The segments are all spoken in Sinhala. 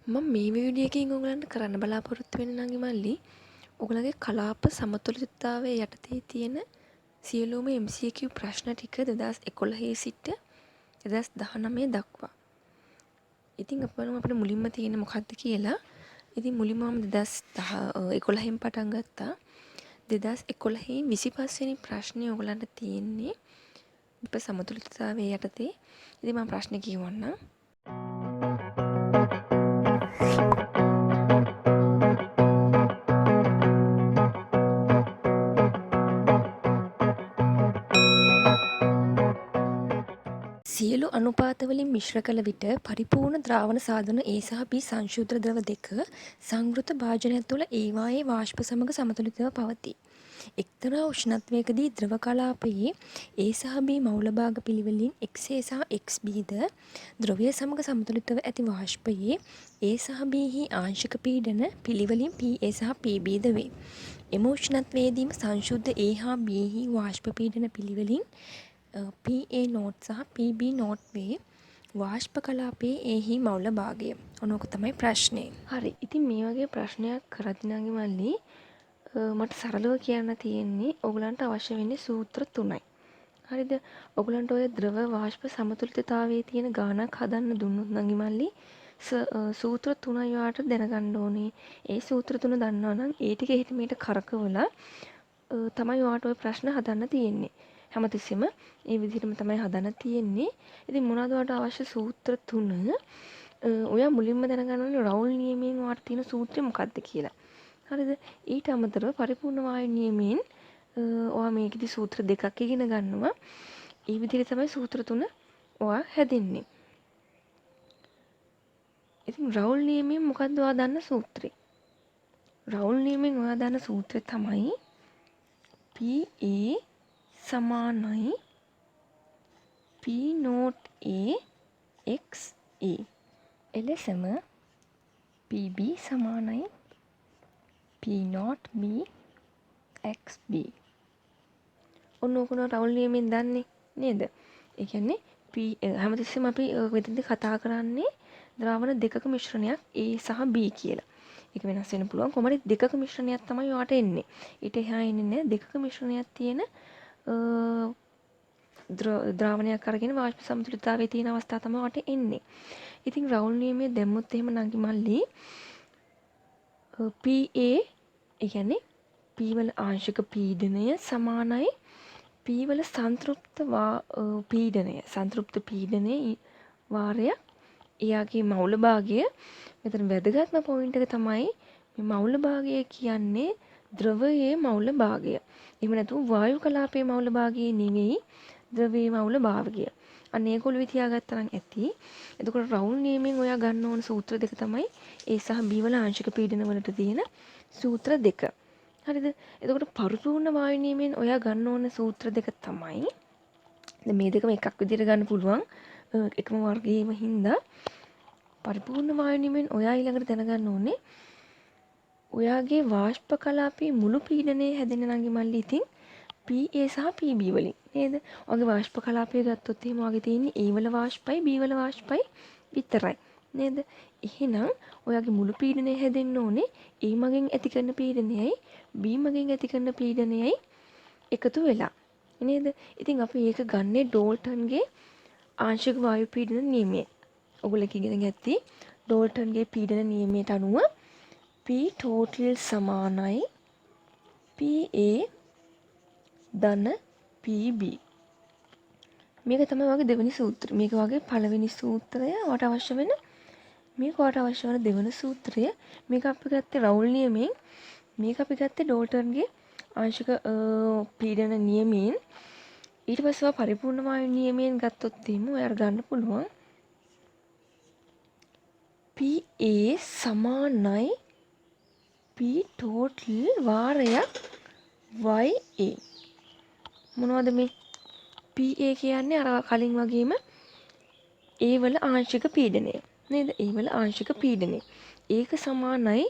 මම මේ වීඩියෝ එකකින් ඔයගලන්ට කරන්න බලාපොරොත්තු වෙන්නේ නම් මල්ලි ඔයගලගේ කලාප සමතුලිතතාවයේ යටතේ තියෙන සියලුම MCQ ප්‍රශ්න ටික 2011 සිට 2019 දක්වා. ඉතින් අපි බලමු අපිට මුලින්ම තියෙන මොකක්ද කියලා. ඉතින් මුලින්ම මම 2011 න් පටන් ගත්තා. 2011 25 වෙනි ප්‍රශ්නේ ඔයගලන්ට තියෙන්නේ සමතුලිතතාවයේ යටතේ. ඉතින් මම ප්‍රශ්නේ කියවන්නම්. සියලු අනුපාතවලින් මිශ්‍ර කළ විට පරිපූර්ණ ද්‍රාවණ සාධන A සහ B සංශුද්ධ ද්‍රව දෙක සංවෘත භාජනයක් තුළ ඒවායේ වාෂ්ප සමග සමතුලිතව පවතී. එක්තරා උෂ්ණත්වයකදී ද්‍රව කලාපයේ A සහ B මවුල භාග පිළිවෙලින් XA සහ XB ද ද්‍රවය සමග සමතුලිතව ඇති වාෂ්පයේ A සහ B හි ආංශික පීඩන පිළිවෙලින් PA සහ PB ද වේ. එම උෂ්ණත්වයේදීම සංශුද්ධ A හා B හි වාෂ්ප පීඩන පිළිවෙලින් PA නෝට් සහ PB නෝට් වේ. වාෂ්ප කලාපයේ එහි මවුල භාගය. ඔනෝක තමයි ප්‍රශ්නේ. හරි. ඉතින් මේ වගේ ප්‍රශ්නයක් කරද්දී නම් මල්ලි මට සරලව කියන්න තියෙන්නේ ඔයගලන්ට අවශ්‍ය වෙන්නේ සූත්‍ර 3යි. හරිද? ඔයගලන්ට ඔය ද්‍රව වාෂ්ප සමතුලිතතාවයේ තියෙන ගාණක් හදන්න දුන්නොත් නම් මල්ලි සූත්‍ර 3යි ඔයාලට දැනගන්න ඕනේ. ඒ සූත්‍ර 3 දන්නවා නම් ඒ ටික එහෙට මෙහෙට කරකවලා තමයි ඔයාලට ඔය ප්‍රශ්න හදන්න තියෙන්නේ. හැමතිස්සෙම ඒ විදිහටම තමයි හදන්න තියෙන්නේ. ඉතින් මොනවද ඔයාලට අවශ්‍ය සූත්‍ර 3? ඔයා මුලින්ම දැනගන්න ඕනේ රවුල් නියමයෙන් ඔයාලට තියෙන සූත්‍රය මොකක්ද කියලා. හරිද? ඊට අමතරව පරිපූර්ණ වායු නියමයෙන් ඔයා මේකෙදි සූත්‍ර දෙකක් ඉගෙන ගන්නවා. ඒ විදිහට තමයි සූත්‍ර 3 ඔයා හැදෙන්නේ. ඉතින් රවුල් නියමයෙන් මොකක්ද ඔයා දන්න සූත්‍රය? රවුල් නියමයෙන් ඔයා දන්න සූත්‍රය තමයි PA සමානයි P note A X A. එලෙසම PB සමානයි P note B X B. ඔන්න ඕකන රවුල් නියමයෙන් දන්නේ නේද? ඒ කියන්නේ හැමතිස්සෙම අපි මෙතනදී කතා කරන්නේ ද්‍රාවණ දෙකක මිශ්‍රණයක් A සහ B කියලා. ඒක වෙනස් වෙන්න පුළුවන්. කොහමද දෙකක මිශ්‍රණයක් තමයි ඔයාට එන්නේ. ඊට එහා එන්නේ නැහැ. දෙකක මිශ්‍රණයක් තියෙන ද්‍රාවණයක් අරගෙන වාෂ්ප සමතුලිතතාවයේ තියෙන අවස්ථාව තමයි ඔයාට එන්නේ. ඉතින් රවුල් නියමයේ දැම්මොත් එහෙම නංගි මල්ලි PA ඒ කියන්නේ P වල ආංශික පීඩනය සමානයි P වල සංතෘප්ත පීඩනයේ වාරයක් එයාගේ මවුල භාගය. මෙතන වැදගත්ම පොයින්ට් එක තමයි මේ මවුල භාගය කියන්නේ ද්‍රවයේ මවුල භාගය. එහෙම නැතුව වායු කලාපයේ මවුල භාගය නෙවෙයි ද්‍රවයේ මවුල භාගය. අන්න ඒක ඔළුවේ තියාගත්තා නම් ඇති. එතකොට රවුල් නියමයෙන් ඔයා ගන්න ඕන සූත්‍ර දෙක තමයි A සහ B වල ආංශික පීඩන වලට තියෙන සූත්‍ර දෙක. හරිද? එතකොට පරිපූර්ණ වායු නියමයෙන් ඔයා ගන්න ඕන සූත්‍ර දෙක තමයි දැන් මේ දෙකම එකක් විදිහට ගන්න පුළුවන් එකම වර්ගයේම හින්දා පරිපූර්ණ වායු නියමයෙන් ඔයා ඊළඟට දැනගන්න ඕනේ ඔයාගේ වාෂ්ප කලාපයේ මුළු පීඩනය හැදෙන නංගි මල්ලි ඉතින් PA සහ PB වලින් නේද? ඔයාගේ වාෂ්ප කලාපය ගත්තොත් එහෙම ඔයාගේ තියෙන්නේ A වල වාෂ්පයි B වල වාෂ්පයි විතරයි නේද? එහෙනම් ඔයාගේ මුළු පීඩනය හැදෙන්න ඕනේ A මගෙන් ඇති කරන පීඩනයයි B මගෙන් ඇති කරන පීඩනයයි එකතු වෙලා නේද? ඉතින් අපි ඒක ගන්නේ ඩෝල්ටන්ගේ ආංශික වායු පීඩන නියමයෙන්. ඔයගොල්ලෝ ඉගෙන ගත්තී ඩෝල්ටන්ගේ පීඩන නියමයට අනුව P total සමානයි PA ධන PB. මේක තමයි වගේ දෙවෙනි සූත්‍රය. මේක වගේ පළවෙනි සූත්‍රය වට අවශ්‍ය වෙන මේක වට අවශ්‍ය වෙන දෙවෙනි සූත්‍රය. මේක අපි ගත්තේ රවුල් නියමයෙන්. මේක අපි ගත්තේ ඩෝල්ටන්ගේ ආංශික පීඩන නියමයෙන්. ඊට පස්සේ පරිපූර්ණ වායු නියමයෙන් ගත්තොත් එහෙම ඔයාලා ගන්න පුළුවන් PA සමානයි P total වාරයක් YA. මොනවද මේ PA කියන්නේ අර කලින් වගේම A වල ආංශික පීඩනය නේද? A වල ආංශික පීඩනය. ඒක සමානයි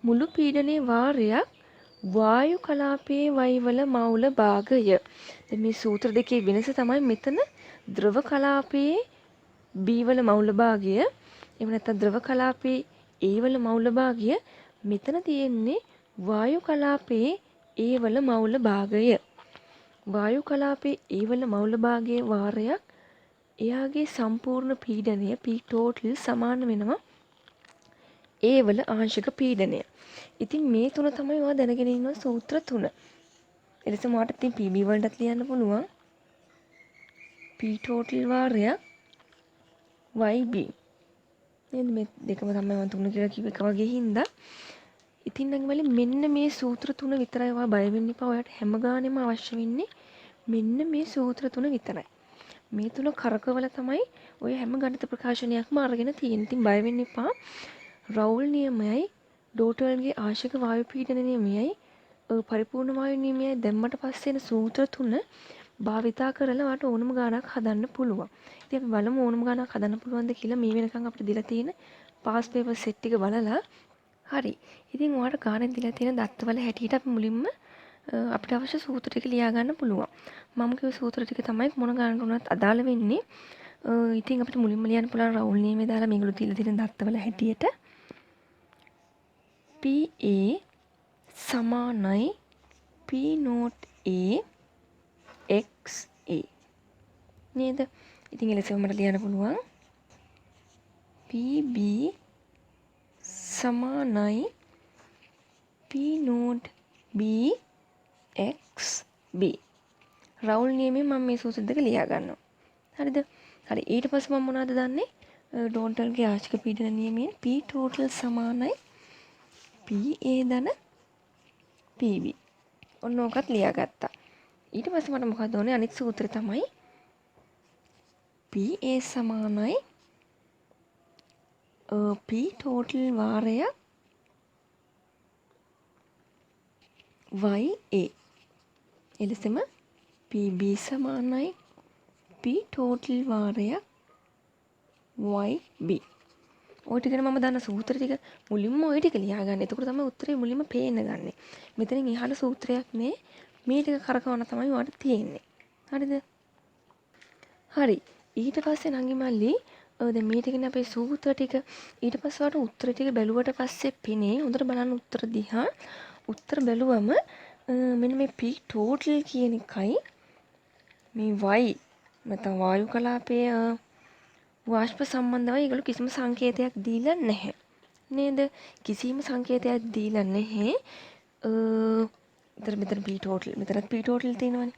මුළු පීඩනයේ වාරයක් වායු කලාපයේ Y වල මවුල භාගය. දැන් මේ සූත්‍ර දෙකේ වෙනස තමයි මෙතන ද්‍රව කලාපයේ B වල මවුල භාගය එහෙම නැත්නම් ද්‍රව කලාපයේ A වල මවුල භාගය මෙතන තියෙන්නේ වායු කලාපයේ A වල මවුල භාගය. වායු කලාපයේ A වල මවුල භාගයේ වාරයක් එයාගේ සම්පූර්ණ පීඩනය P total සමාන වෙනවා A වල ආංශික පීඩනය. ඉතින් මේ තුන තමයි ඔයා දැනගෙන ඉන්න සූත්‍ර තුන. එලෙසම ඔයාට ඉතින් PB වලටත් ලියන්න පුළුවන්. P total වාරයක් YB. නේද මේ දෙකම තමයි මම තුන කියලා කිව්ව එක වගේ හින්දා. ඉතින් නැගිමලි මෙන්න මේ සූත්‍ර තුන විතරයි ඔයා බය වෙන්න එපා. ඔයාට හැම ගානෙම අවශ්‍ය වෙන්නේ මෙන්න මේ සූත්‍ර තුන විතරයි. මේ තුන කරකවල තමයි ඔය හැම ගණිත ප්‍රකාශනයක්ම අරගෙන තියෙන්නේ. ඉතින් බය වෙන්න එපා. රවුල් නියමයයි ඩෝටල්ගේ ආශික වායු පීඩන නියමයයි පරිපූර්ණ වායු නියමයයි දැම්මට පස්සේ එන සූත්‍ර තුන භාවිතා කරලා ඔයාට ඕනම ගානක් හදන්න පුළුවන්. ඉතින් අපි බලමු ඕනම ගානක් හදන්න පුළුවන්ද කියලා. මේ වෙනකන් අපිට දීලා තියෙන පාස් පේපර් සෙට් ටික බලලා. හරි. ඉතින් ඔයාට ගානෙන් දීලා තියෙන දත්තවල හැටියට අපි මුලින්ම අපිට අවශ්‍ය සූත්‍ර ටික ලියා ගන්න පුළුවන්. මම කිව්ව සූත්‍ර ටික තමයි මොන ගානකට උනත් අදාළ වෙන්නේ. ඉතින් අපිට මුලින්ම ලියන්න පුළුවන් රවුල් නියමය දාලා මේගොල්ලෝ දීලා තියෙන දත්තවල හැටියට PA සමානයි P not A XA නේද? ඉතින් එලෙසම මට ලියන්න පුළුවන් PB සමානයි P not B XB. රවුල් නියමයෙන් මම මේ සූත්‍ර දෙක ලියා ගන්නවා. හරිද? හරි. ඊට පස්සේ මම මොනවද දන්නේ? ඩෝන්ටල්ගේ ආංශික පීඩන නියමයෙන් P total සමානයි PA ධන PB. ඔන්න ඕකත් ලියාගත්තා. ඊට පස්සේ මට මොකක්ද ඕනේ? අනිත් සූත්‍රය තමයි PA සමානයි P total වාරයක් YA. එලෙසම PB සමානයි P total වාරයක් YB. ඔය ටිකනේ මම දන්න සූත්‍ර ටික මුලින්ම ඔය ටික ලියා ගන්න. එතකොට තමයි උත්තරේ මුලින්ම පේන්න ගන්නෙ. මෙතනින් එහාට සූත්‍රයක් නේ. මේ ටික කරකවන තමයි ඔයාලට තියෙන්නේ. හරිද? හරි. ඊට පස්සේ නංගි මල්ලි දැන් මේ ටිකනේ අපේ සූත්‍ර ටික. ඊට පස්සේ ඔයාලට උත්තර ටික බැලුවට පස්සේ පෙනේ. හොඳට බලන්න උත්තර දිහා. උත්තර බැලුවම මෙන්න මේ P total කියන එකයි මේ Y නැත්නම් වායු කලාපයේ වාෂ්ප සම්බන්ධව ඒගොල්ලෝ කිසිම සංකේතයක් දීලා නැහැ. නේද? කිසිම සංකේතයක් දීලා නැහැ. මෙතන P total මෙතනත් P total තියෙනවනේ.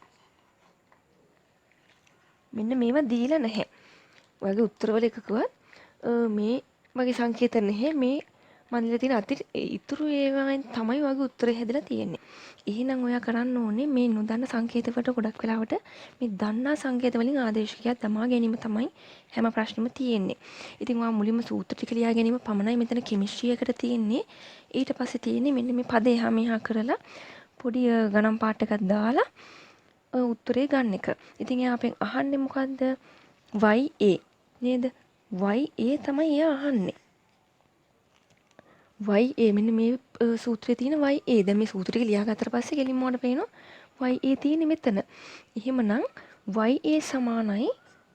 මෙන්න මේවා දීලා නැහැ. ඔයාගේ උත්තරවල එකකවත් මේ වගේ සංකේත නැහැ. මේ මන්දලා තියෙන ඉතුරු ඒවායින් තමයි ඔයාගේ උත්තරය හැදලා තියෙන්නේ. එහෙනම් ඔයා කරන්න ඕනේ මේ නොදන්න සංකේත වලට ගොඩක් වෙලාවට මේ දන්නා සංකේත වලින් ආදේශකයක් දමා ගැනීම තමයි හැම ප්‍රශ්නෙම තියෙන්නේ. ඉතින් ඔයා මුලින්ම සූත්‍ර ටික ලියා ගැනීම පමණයි මෙතන කෙමිස්ට්‍රි එකට තියෙන්නේ. ඊට පස්සේ තියෙන්නේ මෙන්න මේ පද එහා මෙහා කරලා පොඩි ගණන් පාඩ එකක් දාලා උත්තරේ ගන්න එක. ඉතින් එයා අපෙන් අහන්නේ මොකද්ද? YA නේද? YA තමයි එයා අහන්නේ. YA මෙන්න මේ සූත්‍රයේ තියෙන YA. දැන් මේ සූත්‍ර ටික ලියාගත්තට පස්සේ කෙලින්ම ඔයාලට පේනවා YA තියෙන්නේ මෙතන. එහෙමනම් YA සමානයි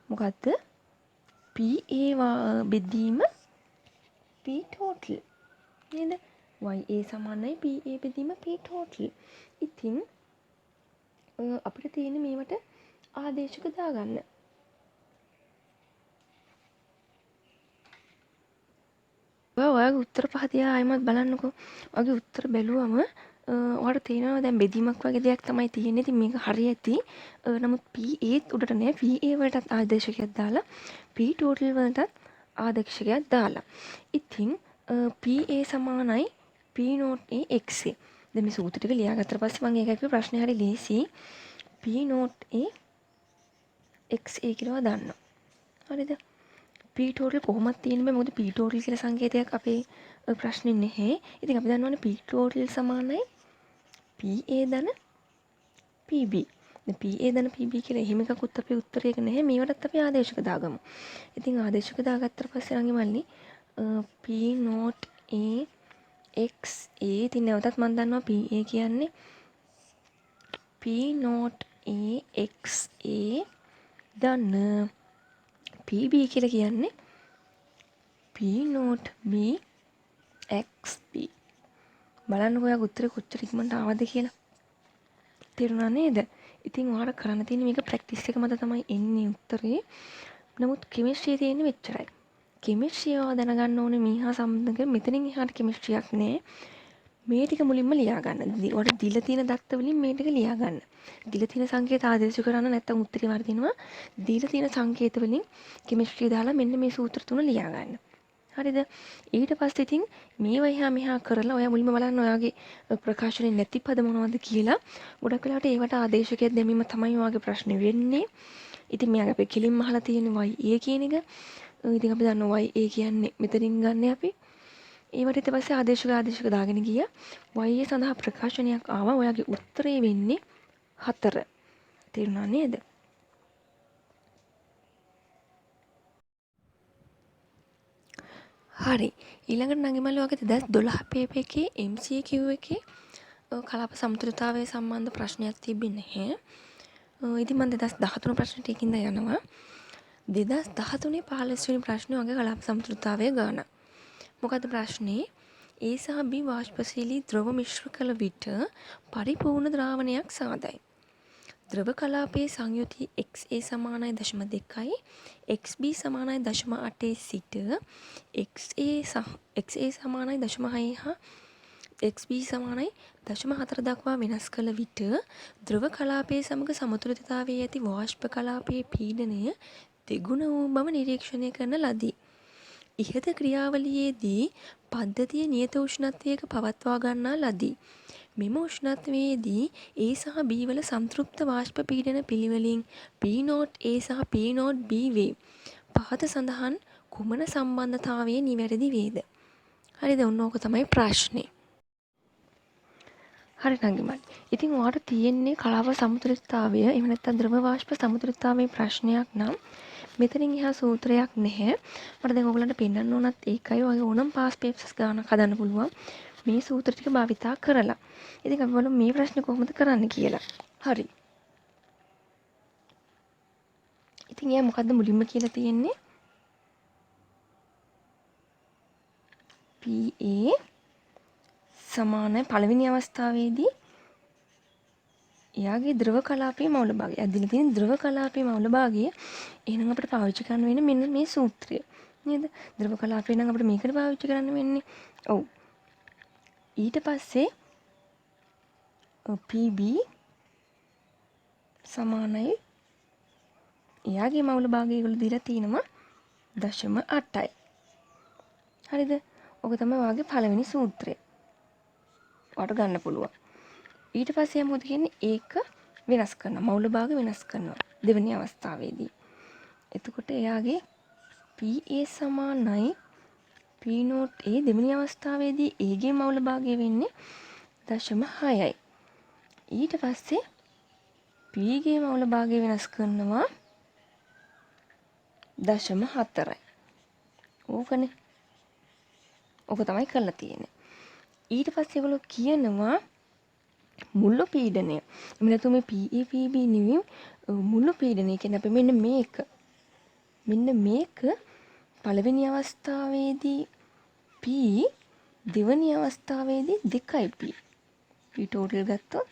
මොකද්ද? PA බෙදීම P total. නේද? YA සමානයි PA බෙදීම P total. ඉතින් අපිට තියෙන්නේ මේවට ආදේශක දාගන්න. ඔයාගේ උත්තර පහ දිහා ආයෙමත් බලන්නකෝ. ඔයාගේ උත්තර බැලුවම ඔයාලට තේරෙනවා දැන් බෙදීමක් වගේ දෙයක් තමයි තියෙන්නේ. ඉතින් මේක හරි ඇති. නමුත් PA උඩට නෑ. PA වලටත් ආදේශකයක් දාලා P total වලටත් ආදේශකයක් දාලා. ඉතින් PA සමානයි P not A XA. දැන් මේ සූත්‍ර ටික ලියාගත්තට පස්සේ මම ඒකයි ප්‍රශ්නේ හරි ලේසි. P not A XA කියලා දාන්නවා. හරිද? P total කොහොමද තියෙන්නේ? මොකද P total කියලා සංකේතයක් අපේ ප්‍රශ්නේ නැහැ. ඉතින් අපි දන්නවනේ P total සමානයි PA ධන PB. දැන් PA ධන PB කියලා එහෙම එකකුත් අපේ උත්තරයක නැහැ. මේවටත් අපි ආදේශක දාගමු. ඉතින් ආදේශක දාගත්තට පස්සේ නම් මල්ලි P not A XA. ඉතින් නැවතත් මම දන්නවා PA කියන්නේ P not A XA ධන PB කියලා කියන්නේ P not B XB. බලන්නකෝ ඔයාගේ උත්තරේ කොච්චර ඉක්මනට ආවද කියලා. තේරුණා නේද? ඉතින් ඔයාලා කරන්න තියෙන්නේ මේක ප්‍රැක්ටිස් එක මත තමයි එන්නේ උත්තරේ. නමුත් කෙමිස්ට්‍රියේ තියෙන්නේ මෙච්චරයි. කෙමිස්ට්‍රිය දැනගන්න ඕනේ මීහා සම්බන්ධ කර මෙතනින් එහාට කෙමිස්ට්‍රියක් නෑ. මේ ටික මුලින්ම ලියා ගන්න. ඔයාලට දීලා තියෙන දත්ත වලින් මේ ටික ලියා ගන්න. දීලා තියෙන සංකේත ආදේශ කරන්න නැත්නම් උත්තරේ වර්ධිනවා. දීලා තියෙන සංකේත වලින් කෙමිස්ට්‍රිය දාලා මෙන්න මේ සූත්‍ර තුන ලියා ගන්න. හරිද? ඊට පස්සේ ඉතින් මේවා එහා මෙහා කරලා ඔයා මුලින්ම බලන්න ඔයාගේ ප්‍රකාශනයේ නැති පද මොනවද කියලා. ගොඩක් වෙලාවට ඒවට ආදේශකයක් දැමීම තමයි ඔයාගේ ප්‍රශ්නේ වෙන්නේ. ඉතින් මෙයාගේ අපි කිලින්ම අහලා තියෙන YA කියන එක. ඉතින් අපි දන්නවා YA කියන්නේ මෙතනින් ගන්න අපි. ඒවට ඊට පස්සේ ආදේශක දාගෙන ගියා. YA සඳහා ප්‍රකාශනයක් ආවා. ඔයාගේ උත්තරේ වෙන්නේ 4. තේරුණා නේද? හරි. ඊළඟට නංගිමල්ලි වගේ 2012 පේපර් එකේ MCQ එකේ කලාප සමතුලිතතාවය සම්බන්ධ ප්‍රශ්නයක් තිබෙන්නේ නැහැ. ඉතින් මම 2013 ප්‍රශ්නෙට එකින්ද යනවා. 2013 15 වෙනි ප්‍රශ්නේ වගේ කලාප සමතුලිතතාවය ගන්න. මොකද්ද ප්‍රශ්නේ? A සහ B වාෂ්පශීලී ද්‍රව මිශ්‍ර කළ විට පරිපූර්ණ ද්‍රාවණයක් සාදයි. ද්‍රව කලාපයේ සංයුතිය XA සමානයි 0.2යි XB සමානයි 0.8 සිට XA සමානයි 0.6 හා XB සමානයි 0.4 දක්වා වෙනස් කළ විට ද්‍රව කලාපයේ සමග සමතුලිතතාවයේ ඇති වාෂ්ප කලාපයේ පීඩනය දෙගුණ වූ බව නිරීක්ෂණය කරන ලදී. ඉහත ක්‍රියාවලියේදී පද්ධතිය නියත උෂ්ණත්වයක පවත්වා ගන්නා ලදී. මෙම උෂ්ණත්වයේදී A සහ B වල සංතෘප්ත වාෂ්ප පීඩන පිළිවෙලින් P0 A සහ P0 B වේ. පහත සඳහන් කුමන සම්බන්ධතාවයේ නිවැරදි වේද? හරිද? ඔන්න ඕක තමයි ප්‍රශ්නේ. හරි නංගිමල්. ඉතින් ඔයාලට තියෙන්නේ කලාප සමතුලිතතාවය එහෙම නැත්නම් ද්‍රව වාෂ්ප සමතුලිතතාවයේ ප්‍රශ්නයක් නම් මෙතනින් එහා සූත්‍රයක් නැහැ. මට දැන් ඔයගලන්ට පෙන්නන්න ඕනත් ඒකයි. ඔයගේ ඕනම් පාස් පේපර්ස් ගානක් හදන්න පුළුවන්. මේ සූත්‍ර ටික භාවිතා කරලා. ඉතින් අපි බලමු මේ ප්‍රශ්නේ කොහොමද කරන්න කියලා. හරි. ඉතින් එයා මොකද්ද මුලින්ම කියලා තියෙන්නේ? PA සමාන පළවෙනි අවස්ථාවේදී එයාගේ ද්‍රව කලාපයේ මවුල භාගය. අදින තියෙන ද්‍රව කලාපයේ මවුල භාගය එහෙනම් අපිට පාවිච්චි කරන්න වෙන්නේ මෙන්න මේ සූත්‍රය. නේද? ද්‍රව කලාපය නම් අපිට මේකට පාවිච්චි කරන්න වෙන්නේ. ඔව්. ඊට පස්සේ PB සමානයි එයාගේ මවුල භාගය ඒගොල්ලෝ දීලා තිනවා 0.8යි. හරිද? ඔක තමයි ඔයාගේ පළවෙනි සූත්‍රය. ඔයාලට ගන්න පුළුවන්. ඊට පස්සේ මොකද කියන්නේ? ඒක වෙනස් කරනවා. මවුල භාග වෙනස් කරනවා. දෙවෙනි අවස්ථාවේදී. එතකොට එයාගේ PA සමානයි P0 A දෙවෙනි අවස්ථාවේදී A ගේ මවුල භාගය වෙන්නේ 0.6යි. ඊට පස්සේ P ගේ මවුල භාගය වෙනස් කරනවා 0.4යි. ඕකනේ. ඕක තමයි කරලා තියෙන්නේ. ඊට පස්සේ ඒගොල්ලෝ කියනවා මුල්ල පීඩනය. එහෙම නැත්නම් මේ PAPB නෙවෙයි මුල්ල පීඩනය කියන්නේ අපි මෙන්න මේක පළවෙනි අවස්ථාවේදී P දෙවෙනි අවස්ථාවේදී 2යි P. P total ගත්තොත්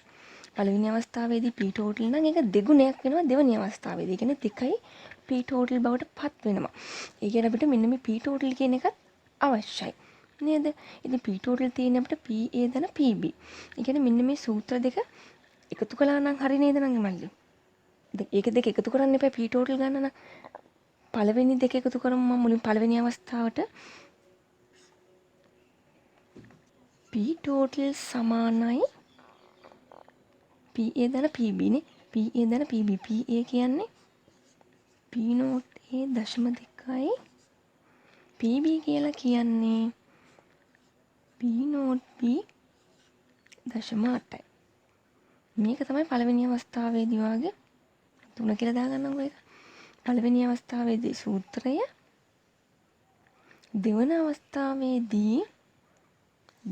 පළවෙනි අවස්ථාවේදී P total නම් ඒක දෙගුණයක් වෙනවා දෙවෙනි අවස්ථාවේදී. කියන්නේ 2යි P total බවට පත් වෙනවා. ඒ කියන්නේ අපිට මෙන්න මේ P total කියන එකත් අවශ්‍යයි. නේද? ඉතින් P total තියෙන අපිට PA දන PB. ඒ කියන්නේ මෙන්න මේ සූත්‍ර දෙක එකතු කළා නම් හරි නේද නංගිමල්ලි? ඒක දෙක එකතු කරන්න එපා P total ගන්න නම්. පළවෙනි දෙක එකතු කරමු මම මුලින් පළවෙනි අවස්ථාවට P total සමානයි PA දන PB නේ. PA දන PB. PA කියන්නේ P0 A 0.2යි PB කියලා කියන්නේ P0 B 0.8යි. මේක තමයි පළවෙනි අවස්ථාවේදී වාගේ 3 කියලා දාගන්නකො ඒක. පළවෙනි අවස්ථාවේදී සූත්‍රය දෙවන අවස්ථාවේදී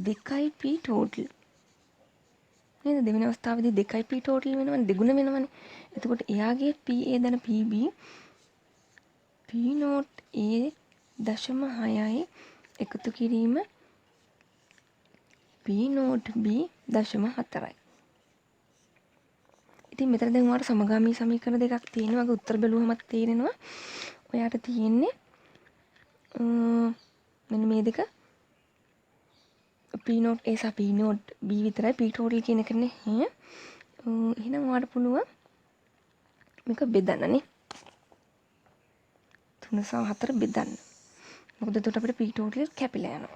2යි P total. නේද? දෙවෙනි අවස්ථාවේදී 2යි P total වෙනවනේ දෙගුණ වෙනවනේ. එතකොට එයාගේ PA දන PB P0 A 0.6යි එකතු කිරීම P0B.4යි. ඉතින් මෙතන දැන් ඔයාලට සමගාමී සමීකරණ දෙකක් තියෙනවා. වගේ උත්තර බැලුවමත් තේරෙනවා. ඔයාට තියෙන්නේ මෙන්න මේ දෙක P0 A සහ P0 B විතරයි. P total කියන එක නේ. එහෙනම් ඔයාලට පුළුවන් මේක බෙදන්නනේ. 3 සහ 4 බෙදන්න. මොකද එතකොට අපිට P total කැපිලා යනවා.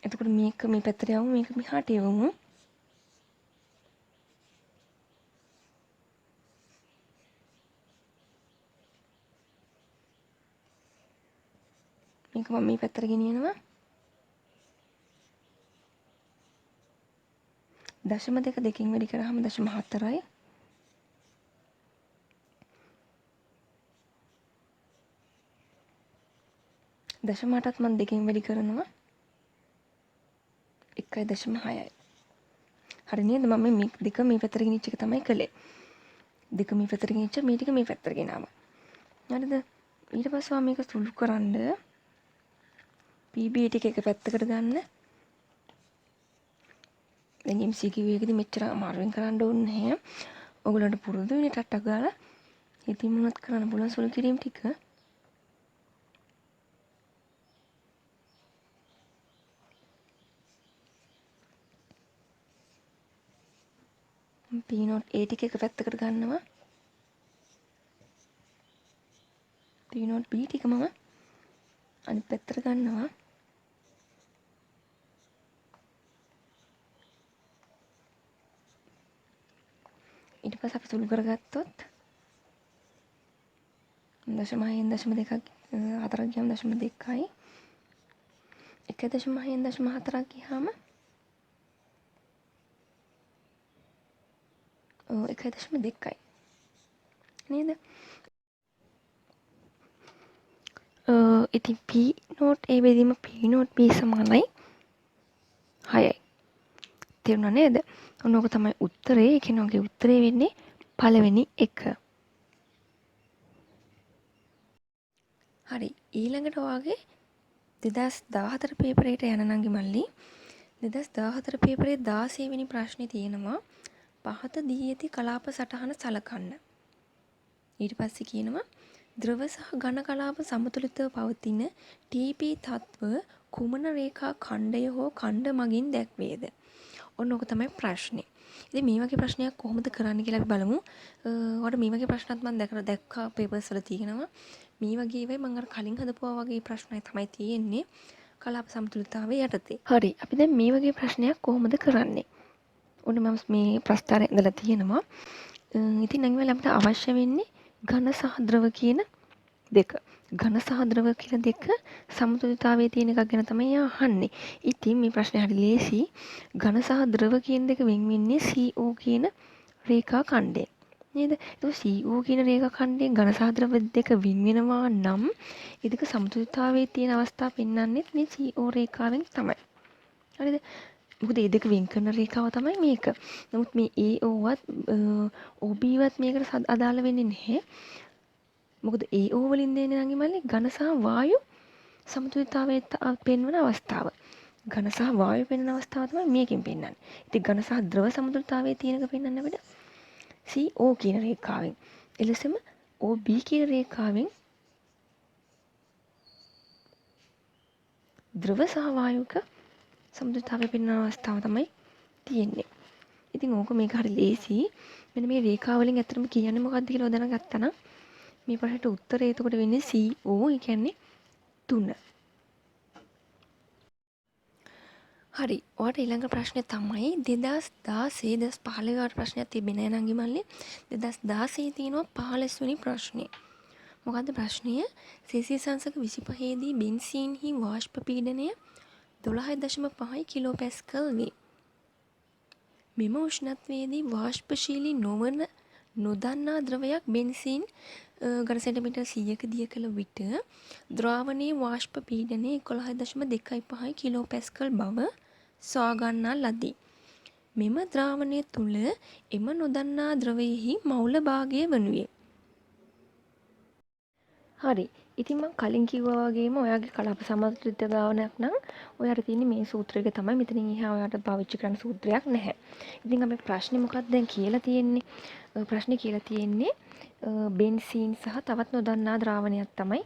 එතකොට මේක මේ පැත්තට යවමු, මේක මෙහාට යවමු. මේක මම මේ පැත්තට ගෙනියනවා. 0.2 දෙකෙන් වැඩි කරාම 0.4යි. 0.8ත් මම දෙකෙන් වැඩි කරනවා 1.6යි. හරි නේද? මම මේ දෙක මේ පැත්තට ගෙනිච්ච එක තමයි කළේ. දෙක මේ පැත්තට ගෙනිච්ච මේ ටික මේ පැත්තට ගෙනාවා. හරිද? ඊට පස්සේ මම මේක සුළු කරන්න PB ටික එක පැත්තකට ගන්න. දැන් MCQ එකේදී මෙච්චර අමාරුවෙන් කරන්න ඕනේ නැහැ. ඔයගොල්ලන්ට පුරුදු වෙන ටට්ටක් ගාලා ඉතින් මොනවද කරන්න පුළුවන් සුළු කිරීම ටික. P0 A ටික එක පැත්තකට ගන්නවා. P0 B ටික මම අනිත් පැත්තට ගන්නවා. ඊට පස්සේ අපි සුළු කරගත්තොත් 0.6න් 0.2ක් 4ක් ගියාම 0.2යි. 1.6න් 0.4ක් ගියාම 1.2යි. නේද? ඉතින් P0 A බෙදීම P0 B සමානයි 6යි. තේරුණා නේද? ඔන්නෝක තමයි උත්තරේ. ඒ කියන්නේ ඔගේ උත්තරේ වෙන්නේ පළවෙනි එක. හරි. ඊළඟට ඔයාගේ 2014 පේපරේට යන නංගි මල්ලි 2014 පේපරේ 16 වෙනි ප්‍රශ්නේ තියෙනවා පහත දී ඇති කලාප සටහන සලකන්න. ඊට පස්සේ කියනවා ද්‍රව සහ ඝන කලාප සමතුලිතව පවතින TP තත්ත්ව කුමන රේඛා ඛණ්ඩය හෝ ඛණ්ඩ මගින් දැක්වේද? ඔන්න ඕක තමයි ප්‍රශ්නේ. ඉතින් මේ වගේ ප්‍රශ්නයක් කොහොමද කරන්න කියලා අපි බලමු. ඔයාලට මේ වගේ ප්‍රශ්නත් මම දැක්කා පේපර්ස් වල තියෙනවා. මේ වගේ ඒවායි මම අර කලින් හදපුවා වගේ ප්‍රශ්නයි තමයි තියෙන්නේ. කලාප සමතුලිතතාවය යටතේ. හරි. අපි දැන් මේ වගේ ප්‍රශ්නයක් කොහොමද කරන්නේ? ඔන්න මම මේ ප්‍රස්තාරය ඉඳලා තියෙනවා. ඉතින් නම් අපිට අවශ්‍ය වෙන්නේ ඝන සහ ද්‍රව කියන දෙක. ඝන සහ ද්‍රව කියන දෙක සමතුලිතතාවයේ තියෙන එකක් ගැන තමයි අහන්නේ. ඉතින් මේ ප්‍රශ්නේ හරි ලේසි. ඝන සහ ද්‍රව කියන දෙක වෙන් වෙන්නේ CO කියන රේඛා ඛණ්ඩයෙන්. නේද? ඒක CO කියන රේඛා ඛණ්ඩයෙන් ඝන සහ ද්‍රව දෙක වෙන් වෙනවා නම් ඒ දෙක සමතුලිතතාවයේ තියෙන අවස්ථාව පෙන්වන්නේ මේ CO රේඛාවෙන් තමයි. හරිද? මොකද මේ දෙක වෙන් කරන රේඛාව තමයි මේක. නමුත් මේ AO වත් OB වත් මේකට අදාළ වෙන්නේ නැහැ. මොකද AO වලින් දෙන්නේ නම් මල්ලි ඝන සහ වායු සමතුලිතතාවයේ පෙන්වන අවස්ථාව. ඝන සහ වායු පෙන්වන අවස්ථාව තමයි මේකෙන් පෙන්වන්නේ. ඉතින් ඝන සහ ද්‍රව සමතුලිතතාවයේ තියෙනක පෙන්වන්න අපිට CO කියන රේඛාවෙන්. එලෙසම OB කියන රේඛාවෙන් ද්‍රව සහ වායුක සමතුලිතතාවය පෙන්වන අවස්ථාව තමයි තියෙන්නේ. ඉතින් ඕක මේක හරි ලේසි. මෙන්න මේ රේඛාව වලින් ඇත්තටම කියන්නේ මොකක්ද කියලා දැනගත්තා නම් මේ ප්‍රශ්නෙට උත්තරය එතකොට වෙන්නේ CO. ඒ කියන්නේ 3. හරි. ඔයාලට ඊළඟ ප්‍රශ්නේ තමයි 2016 2015 වට ප්‍රශ්නයක් තිබෙන්නේ නැහැ නංගි මල්ලි. 2016 තියෙනවා 15 වෙනි ප්‍රශ්නේ. මොකද්ද ප්‍රශ්නය? සීසී සංසක 25 දී බෙන්සීන්හි වාෂ්ප පීඩනය 12.5 කිලෝපැස්කල් වේ. මෙම උෂ්ණත්වයේදී වාෂ්පශීලී නොවන නොදන්නා ද්‍රවයක් බෙන්සීන් ඝන සෙන්ටිමීටර් 100ක දිය කළ විට ද්‍රාවණයේ වාෂ්ප පීඩනය 11.25 කිලෝපැස්කල් බව සොයා ගන්නා ලදී. මෙම ද්‍රාවණය තුළ එම නොදන්නා ද්‍රවයෙහි මවුල භාගය වනුයේ. හරි. ඉතින් මම කලින් කිව්වා වගේම ඔයාගේ කලාප සමතුලිත ගානක් නම් ඔයාට තියෙන්නේ මේ සූත්‍රයක තමයි. මෙතනින් එහා ඔයාට පාවිච්චි කරන්න සූත්‍රයක් නැහැ. ඉතින් අපේ ප්‍රශ්නේ මොකක්ද දැන් කියලා තියෙන්නේ? ප්‍රශ්නේ කියලා තියෙන්නේ බෙන්සීන් සහ තවත් නොදන්නා ද්‍රාවණයක් තමයි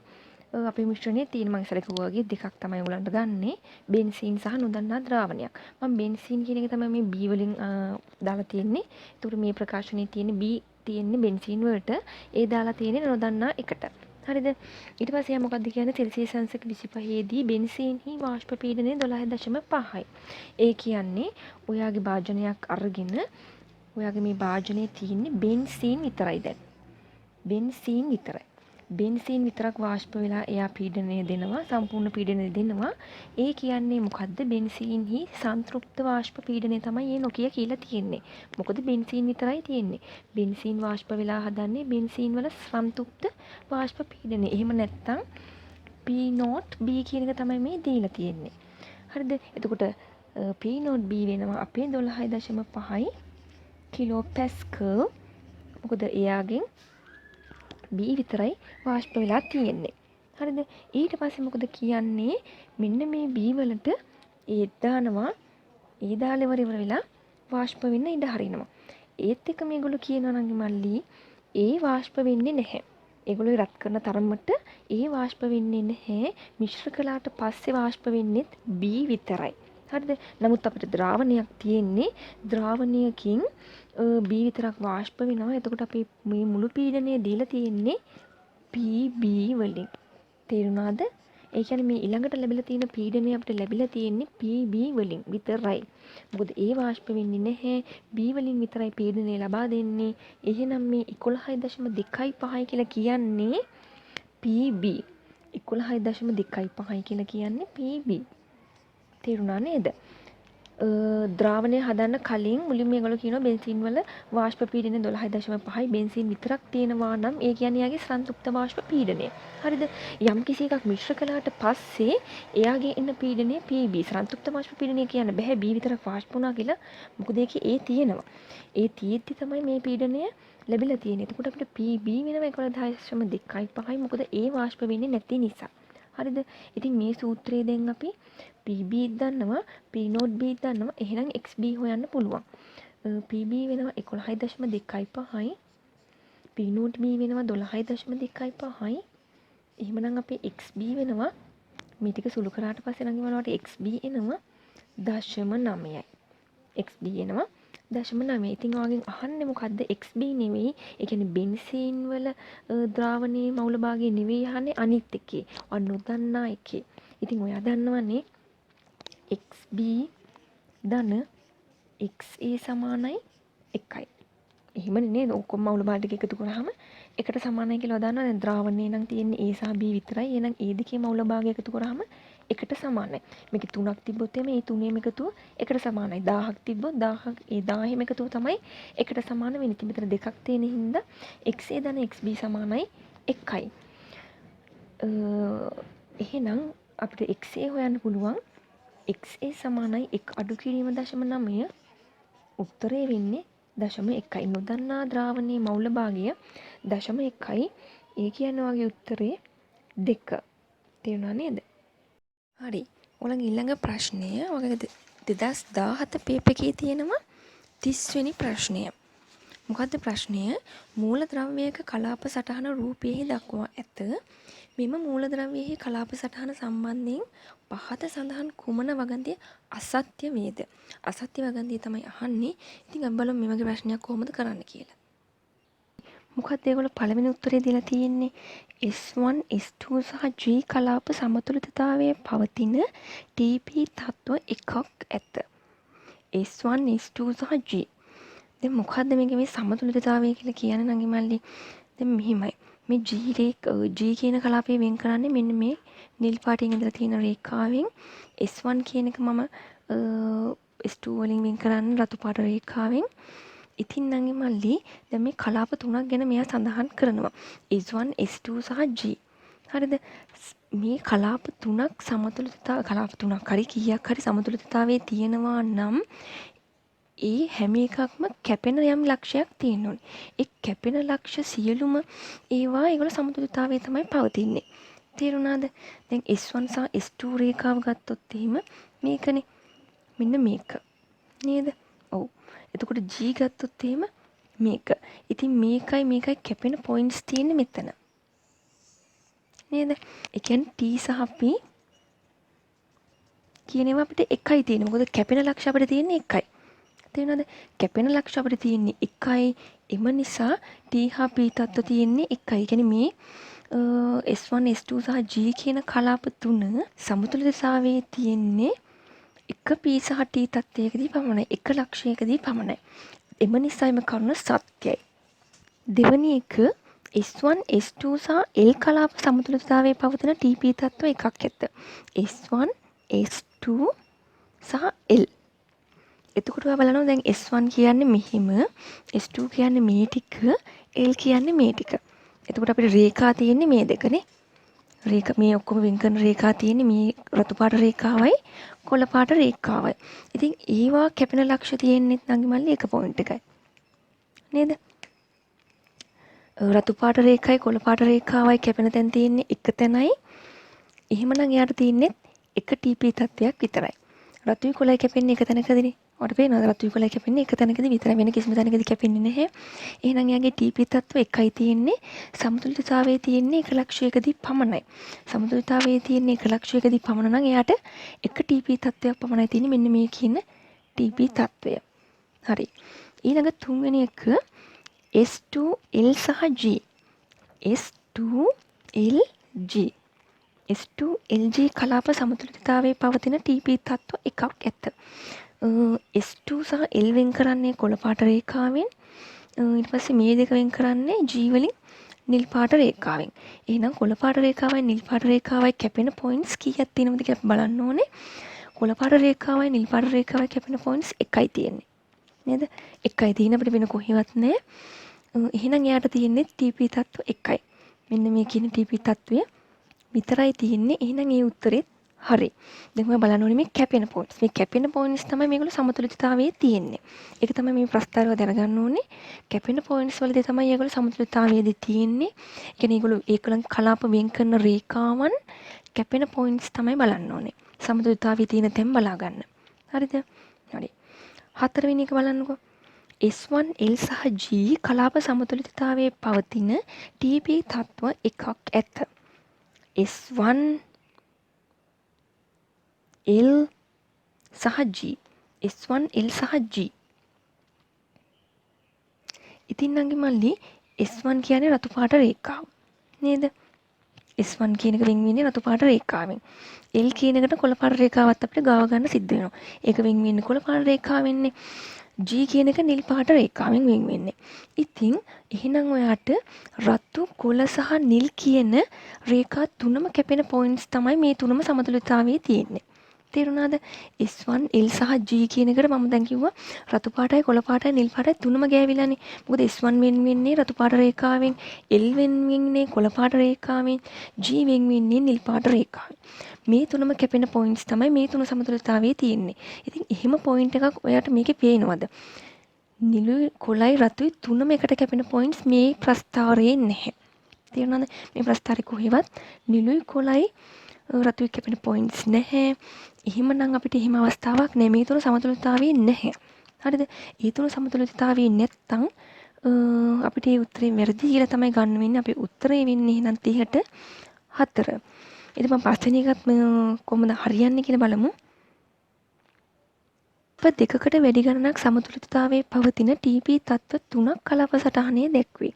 අපේ මිශ්‍රණයේ තියෙන. මම ඉස්සර කිව්වා වගේ දෙකක් තමයි උගලන්ට ගන්නෙ. බෙන්සීන් සහ නොදන්නා ද්‍රාවණයක්. මම බෙන්සීන් කියන එක තමයි මේ B වලින් දාලා තියෙන්නේ. ඒකට මේ ප්‍රකාශනයේ තියෙන B තියෙන්නේ බෙන්සීන් වලට. ඒ දාලා තියෙන්නේ නොදන්නා එකට. හරිද? ඊට පස්සේ යා මොකද්ද කියන්නේ? සෙල්සියස් අංශක 25 දී බෙන්සීන්හි වාෂ්ප පීඩනය 12.5යි. ඒ කියන්නේ ඔයාගේ භාජනයක් අරගෙන ඔයාගේ මේ භාජනයේ තියෙන්නේ බෙන්සීන් විතරයි දැන්. බෙන්සීන් විතරයි. බෙන්සීන් විතරක් වාෂ්ප වෙලා එයා පීඩනය දෙනවා, සම්පූර්ණ පීඩනය දෙනවා. ඒ කියන්නේ මොකද්ද? බෙන්සීන්හි සංතෘප්ත වාෂ්ප පීඩනය තමයි ඒ නොකිය කියලා තියෙන්නේ. මොකද බෙන්සීන් විතරයි තියෙන්නේ. බෙන්සීන් වාෂ්ප වෙලා හදන්නේ බෙන්සීන් වල සංතෘප්ත වාෂ්ප පීඩනය. එහෙම නැත්නම් P0B කියන එක තමයි මේ දීලා තියෙන්නේ. හරිද? එතකොට P0B වෙනවා අපේ 12.5 කිලෝ පැස්කල්. මොකද එයාගෙන් B විතරයි වාෂ්ප වෙලා තියෙන්නේ. හරිද? ඊට පස්සේ මොකද කියන්නේ? මෙන්න මේ B වලට ඒ දානවා. ඒ දාලා ඉවර වෙලා වාෂ්ප වෙන්න ඉඩ හරිනවා. ඒත් එක මේගොල්ලෝ කියනවා නම් මල්ලි ඒ වාෂ්ප වෙන්නේ නැහැ. ඒගොල්ලෝ රත් කරන තරමට ඒ වාෂ්ප වෙන්නේ නැහැ. මිශ්‍ර කළාට පස්සේ වාෂ්ප වෙන්නේත් B විතරයි. හරිද? නමුත් අපිට ද්‍රාවණයක් තියෙන්නේ. ද්‍රාවණයකින් B විතරක් වාෂ්ප වෙනවා. එතකොට අපි මේ මුළු පීඩනය දීලා තියෙන්නේ PB වලින්. තේරුණාද? ඒ කියන්නේ මේ ඊළඟට ලැබිලා තියෙන පීඩනය අපිට ලැබිලා තියෙන්නේ PB වලින් විතරයි. මොකද ඒ වාෂ්ප වෙන්නේ නැහැ. B වලින් විතරයි පීඩනය ලබා දෙන්නේ. එහෙනම් මේ 11.25 කියලා කියන්නේ PB. 11.25 කියලා කියන්නේ PB. තේරුණා නේද? ද්‍රාවණය හදන්න කලින් මුලින්ම මේගොල්ලෝ කියනවා බෙන්සීන් වල වාෂ්ප පීඩනය 12.5යි. බෙන්සීන් විතරක් තියෙනවා නම් ඒ කියන්නේ යාගේ සංතෘප්ත වාෂ්ප පීඩනය. හරිද? යම් කිසි එකක් මිශ්‍ර කළාට පස්සේ එයාගේ එන පීඩනය PB. සංතෘප්ත වාෂ්ප පීඩනය කියන්න බෑ B විතරක් වාෂ්ප වුණා කියලා. මොකද ඒකේ ඒ තියෙනවා. ඒ තියෙද්දි තමයි මේ පීඩනය ලැබිලා තියෙන්නේ. එතකොට අපිට PB වෙනවා 11.25යි. මොකද ඒ වාෂ්ප වෙන්නේ නැති නිසා. හරිද? ඉතින් මේ සූත්‍රයේ දැන් අපි PB දන්නවා, P0B දන්නවා. එහෙනම් XB හොයන්න පුළුවන්. PB වෙනවා 11.25යි. P0B වෙනවා 12.25යි. එහෙමනම් අපේ XB වෙනවා මේ ටික සුළු කරාට පස්සේ නම් බලවට XB එනවා 0.9යි. XB එනවා 0.9. ඉතින් ඔයාගෙන් අහන්නේ මොකද්ද? XB නෙවෙයි. ඒ කියන්නේ බෙන්සීන් වල ද්‍රාවණයේ මවුල භාගය නෙවෙයි අහන්නේ, අනිත් එකේ. ඔයා නොදන්නා එකේ. ඉතින් ඔයා දන්නවනේ XB ධන XA සමානයි 1යි. එහෙමනේ නේද? ඔක්කොම මවුල භාග ටික එකතු කරාම එකට සමානයි කියලා දන්නවා. දැන් ද්‍රාවණයේ නම් තියෙන්නේ A සහ B විතරයි. එහෙනම් A දෙකේ මවුල භාගය එකතු කරාම එකට සමානයි. මේකේ 3ක් තිබ්බොත් එමේ මේ 3ේම එකතුව එකට සමානයි. 1000ක් තිබ්බොත් 1000ක් ඒ 1000ෙම එකතුව තමයි එකට සමාන වෙන්නේ. ඉතින් මෙතන දෙකක් තියෙන හින්දා XA ධන XB සමානයි 1යි. එහෙනම් අපිට XA හොයන්න පුළුවන්. XA සමානයි 1 අඩු කිරීම 0.9. උත්තරේ වෙන්නේ 0.1යි. නොදන්නා ද්‍රාවණයේ මවුල භාගය 0.1යි. ඒ කියන්නේ වගේ උත්තරේ 2. තේරුණා නේද? හරි. ඔයාලගේ ඊළඟ ප්‍රශ්නය ඔයාලගේ 2017 පේපර් එකේ තියෙනවා 30 වෙනි ප්‍රශ්නය. මොකද්ද ප්‍රශ්නය? මූලද්‍රව්‍යයක කලාප සටහන රූපයේ දක්වා ඇත. මෙම මූලද්‍රව්‍යයේ කලාප සටහන සම්බන්ධයෙන් පහත සඳහන් කුමන වගන්තිය අසත්‍ය වේද? අසත්‍ය වගන්තිය තමයි අහන්නේ. ඉතින් අපි බලමු මේ වගේ ප්‍රශ්නයක් කොහොමද කරන්න කියලා. මොකක්ද ඒගොල්ලෝ පළවෙනි උත්තරේ දීලා තියෙන්නේ? S1 S2 සහ G කලාප සමතුලිතතාවයේ පවතින TP තත්ත්ව එකක් ඇත. S1 S2 සහ G. දැන් මොකද්ද මේකේ මේ සමතුලිතතාවය කියලා කියන්නේ නංගි මල්ලි? දැන් මෙහිමයි. මේ G කියන කලාපය වෙන් කරන්නේ මෙන්න මේ නිල් පාටින් ඉඳලා තියෙන රේඛාවෙන්. S1 කියන එක මම S2 වලින් වෙන් කරන්නේ රතු පාට රේඛාවෙන්. ඉතින් නංගි මල්ලි දැන් මේ කලාප තුනක් ගැන මෙයා සඳහන් කරනවා. S1 S2 සහ G. හරිද? මේ කලාප තුනක් කලාප තුනක් හරි කීයක් හරි සමතුලිතතාවයේ තියෙනවා නම් ඒ හැම එකක්ම කැපෙන යම් ලක්ෂයක් තියෙන්න ඕනේ. ඒ කැපෙන ලක්ෂ සියලුම ඒවා ඒගොල්ලෝ සමතුලිතතාවයේ තමයි පවතින්නේ. තේරුණාද? දැන් S1 සහ S2 රේඛාව ගත්තොත් එහෙම මේකනේ. මෙන්න මේක. නේද? ඔව්. එතකොට G ගත්තොත් එහෙම මේක. ඉතින් මේකයි කැපෙන පොයින්ට්ස් තියෙන්නේ මෙතන. නේද? ඒ කියන්නේ T සහ P කියනවා අපිට එකයි තියෙන්නේ. මොකද කැපෙන ලක්ෂ අපිට තියෙන්නේ එකයි. තේරුණාද? කැපෙන ලක්ෂ අපිට තියෙන්නේ එකයි. එම නිසා T හා P තත්ත්ව තියෙන්නේ එකයි. කියන්නේ මේ S1 S2 සහ G කියන කලාප තුන සමතුලිතතාවයේ තියෙන්නේ එක P සහ T තත්ත්වයකදී පමණයි. එක ලක්ෂයකදී පමණයි. එම නිසා එම කරුණ සත්‍යයි. දෙවැනි එක S1 S2 සහ L කලාප සමතුලිතතාවයේ පවතින TP තත්ත්ව එකක් ඇත. S1 S2 සහ L. එතකොට ඔයා බලනවා දැන් S1 කියන්නේ මෙහිම, S2 කියන්නේ මේ ටික, L කියන්නේ මේ ටික. එතකොට අපිට රේඛා තියෙන්නේ මේ දෙකනේ. මේ ඔක්කොම වෙන් කරන රේඛා තියෙන්නේ මේ රතු පාට රේඛාවයි කොළ පාට රේඛාවයි. ඉතින් ඒවා කැපෙන ලක්ෂ තියෙන්නේ නංගි මල්ලි එක පොයින්ට් එකයි. නේද? රතු පාට රේඛාවයි කොළ පාට රේඛාවයි කැපෙන තැන් තියෙන්නේ එක තැනයි. එහෙමනම් එයාට තියෙන්නේ එක TP තත්ත්වයක් විතරයි. රතුයි කොළයි කැපෙන්නේ එක තැනකදීනේ. ඔයාලට පේනවද? රතුයි කොළයි කැපෙන්නේ එක තැනකදී විතරයි. වෙන කිසිම තැනකදී කැපෙන්නේ නැහැ. එහෙනම් එයාගේ TP තත්ත්ව එකයි තියෙන්නේ. සමතුලිතතාවයේ තියෙන්නේ එක ලක්ෂයකදී පමණයි. සමතුලිතතාවයේ තියෙන්නේ එක ලක්ෂයකදී පමණ නම් එයාට එක TP තත්ත්වයක් පමණයි තියෙන්නේ. මෙන්න මේ කියන TP තත්ත්වය. හරි. ඊළඟ තුන්වෙනි එක S2L සහ G. S2LG. S2LG කලාප සමතුලිතතාවයේ පවතින TP තත්ත්ව එකක් ඇත. S2 සහ L වෙන් කරන්නේ කොළ පාට රේඛාවෙන්. ඊට පස්සේ මේ දෙක වෙන් කරන්නේ G වලින් නිල් පාට රේඛාවෙන්. එහෙනම් කොළ පාට රේඛාවයි නිල් පාට රේඛාවයි කැපෙන පොයින්ට්ස් කීයක් තියෙනවද කියලා බලන්න ඕනේ. කොළ පාට රේඛාවයි නිල් පාට රේඛාවයි කැපෙන පොයින්ට්ස් එකයි තියෙන්නේ. නේද? එකයි තියෙන අපිට වෙන කොහෙවත් නැහැ. එහෙනම් එයාට තියෙන්නේ TP තත්ත්ව එකයි. මෙන්න මේ කියන TP තත්ත්වය විතරයි තියෙන්නේ. එහෙනම් ඒ උත්තරෙත් හරි. දැන් ඔයා බලන්න ඕනේ මේ කැපෙන පොයින්ට්ස්. මේ කැපෙන පොයින්ට්ස් තමයි මේගොල්ලෝ සමතුලිතතාවයේ තියෙන්නේ. ඒක තමයි මේ ප්‍රස්තාරව දැනගන්න ඕනේ. කැපෙන පොයින්ට්ස් වලදී තමයි ඒගොල්ලෝ සමතුලිතතාවයේදී තියෙන්නේ. ඒ කියන්නේ ඒගොල්ලෝ ඒකලන් කලාප වෙන් කරන රේඛාවන් කැපෙන පොයින්ට්ස් තමයි බලන්න ඕනේ. සමතුලිතතාවයේ තියෙන තැන් බලා ගන්න. හරිද? හරි. හතරවෙනි එක බලන්නකෝ. S1 L සහ G කලාප සමතුලිතතාවයේ පවතින TP තත්ත්ව එකක් ඇත. S1 L සහ G. S1 L සහ G. ඉතින් නංගි මල්ලි S1 කියන්නේ රතු පාට රේඛාව. නේද? S1 කියන එක වෙන් වෙන්නේ රතු පාට රේඛාවෙන්. L කියන එකට කොළ පාට රේඛාවත් අපිට ගාව ගන්න සිද්ධ වෙනවා. ඒක වෙන් වෙන්නේ කොළ පාට රේඛාවෙන්නේ. G කියන එක නිල් පාට රේඛාවෙන් වෙන් වෙන්නේ. ඉතින් එහෙනම් ඔයාට රතු කොළ සහ නිල් කියන රේඛා තුනම කැපෙන පොයින්ට්ස් තමයි මේ තුනම සමතුලිතතාවයේ තියෙන්නේ. තේරුණාද? S1 L සහ G කියන එකට මම දැන් කිව්වා රතු පාටයි කොළ පාටයි නිල් පාටයි තුනම ගෑවිලානේ. මොකද S1 වෙන් වෙන්නේ රතු පාට රේඛාවෙන්, L වෙන් වෙන්නේ කොළ පාට රේඛාවෙන්, G වෙන් වෙන්නේ නිල් පාට රේඛාවෙන්. මේ තුනම කැපෙන පොයින්ට්ස් තමයි මේ තුන සමතුලිතතාවයේ තියෙන්නේ. ඉතින් එහෙම පොයින්ට් එකක් ඔයාට මේකේ පේනවද? නිලුයි කොළයි රතුයි තුනම එකට කැපෙන පොයින්ට්ස් මේ ප්‍රස්තාරයේ නැහැ. තේරුණාද? මේ ප්‍රස්තාරේ කොහෙවත් නිලුයි කොළයි රතුයි කැපෙන පොයින්ට්ස් නැහැ. එහෙමනම් අපිට එහෙම අවස්ථාවක් නැහැ. මේ තුන සමතුලිතතාවයේ නැහැ. හරිද? ඒ තුන සමතුලිතතාවයේ නැත්තම් අපිට ඒ උත්තරේ වැරදි කියලා තමයි ගන්න වෙන්නේ. අපේ උත්තරේ වෙන්නේ එහෙනම් 30ට 4. ඉතින් මම පස්වෙනි එකත් කොහොමද හරියන්නේ කියලා බලමු. දෙකකට වැඩි ගණනක් සමතුලිතතාවයේ පවතින TP තත්ත්ව තුනක් කලාප සටහනේ දැක්වේ.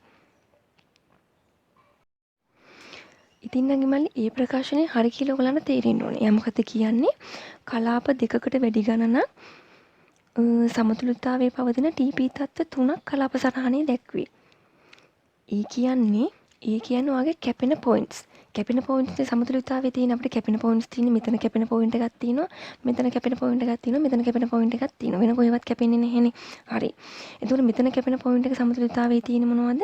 ඉතින් නංගි මල්ලි ඒ ප්‍රකාශනය හරි කියලා ඔයගලන්ට තේරෙන්න ඕනේ. එයා මොකද කියන්නේ? කලාප දෙකකට වැඩි ගණනක් සමතුලිතතාවයේ පවතින TP තත්ත්ව තුනක් කලාප සටහනේ දැක්වේ. ඒ කියන්නේ ඔයාගේ කැපෙන පොයින්ට්ස්. කැපෙන පොයින්ට්ස් සමතුලිතතාවයේ තියෙන අපිට කැපෙන පොයින්ට්ස් තියෙන මෙතන කැපෙන පොයින්ට් එකක් තියෙනවා. මෙතන කැපෙන පොයින්ට් එකක් තියෙනවා. මෙතන කැපෙන පොයින්ට් එකක් තියෙනවා. වෙන කොහෙවත් කැපෙන්නේ නැහැනේ. හරි. එතකොට මෙතන කැපෙන පොයින්ට් එක සමතුලිතතාවයේ තියෙන මොනවද?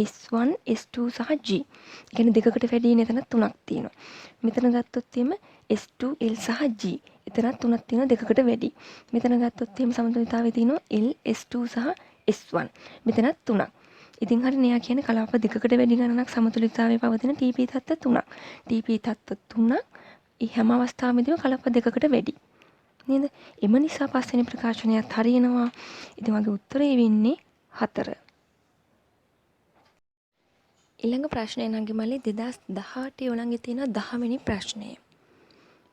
S1, S2 සහ G. ඒ කියන්නේ දෙකකට වැඩි නේ එතන තුනක් තියෙනවා. මෙතන ගත්තොත් එimhe S2, L සහ G. එතන තුනක් තියෙනවා දෙකකට වැඩි. මෙතන ගත්තොත් එimhe සමතුලිතතාවයේ තියෙනවා L, S2 සහ S1. මෙතන තුනක්. ඉතින් හරිනේ එයා කියන්නේ කලාප දෙකකට වැඩි ගණනක් සමතුලිතතාවයේ පවතින TP තත්ත්ව තුනක්. TP තත්ත්ව තුනක් ඒ හැම අවස්ථාවෙදීම කලාප දෙකකට වැඩි. නේද? එම නිසා පස්වෙනි ප්‍රකාශනයත් හරියනවා. ඉතින් මගේ උත්තරේ වෙන්නේ 4. ඊළඟ ප්‍රශ්නය නංගි මල්ලි 2018 ඔලංගෙ තියෙන 10 වෙනි ප්‍රශ්නය.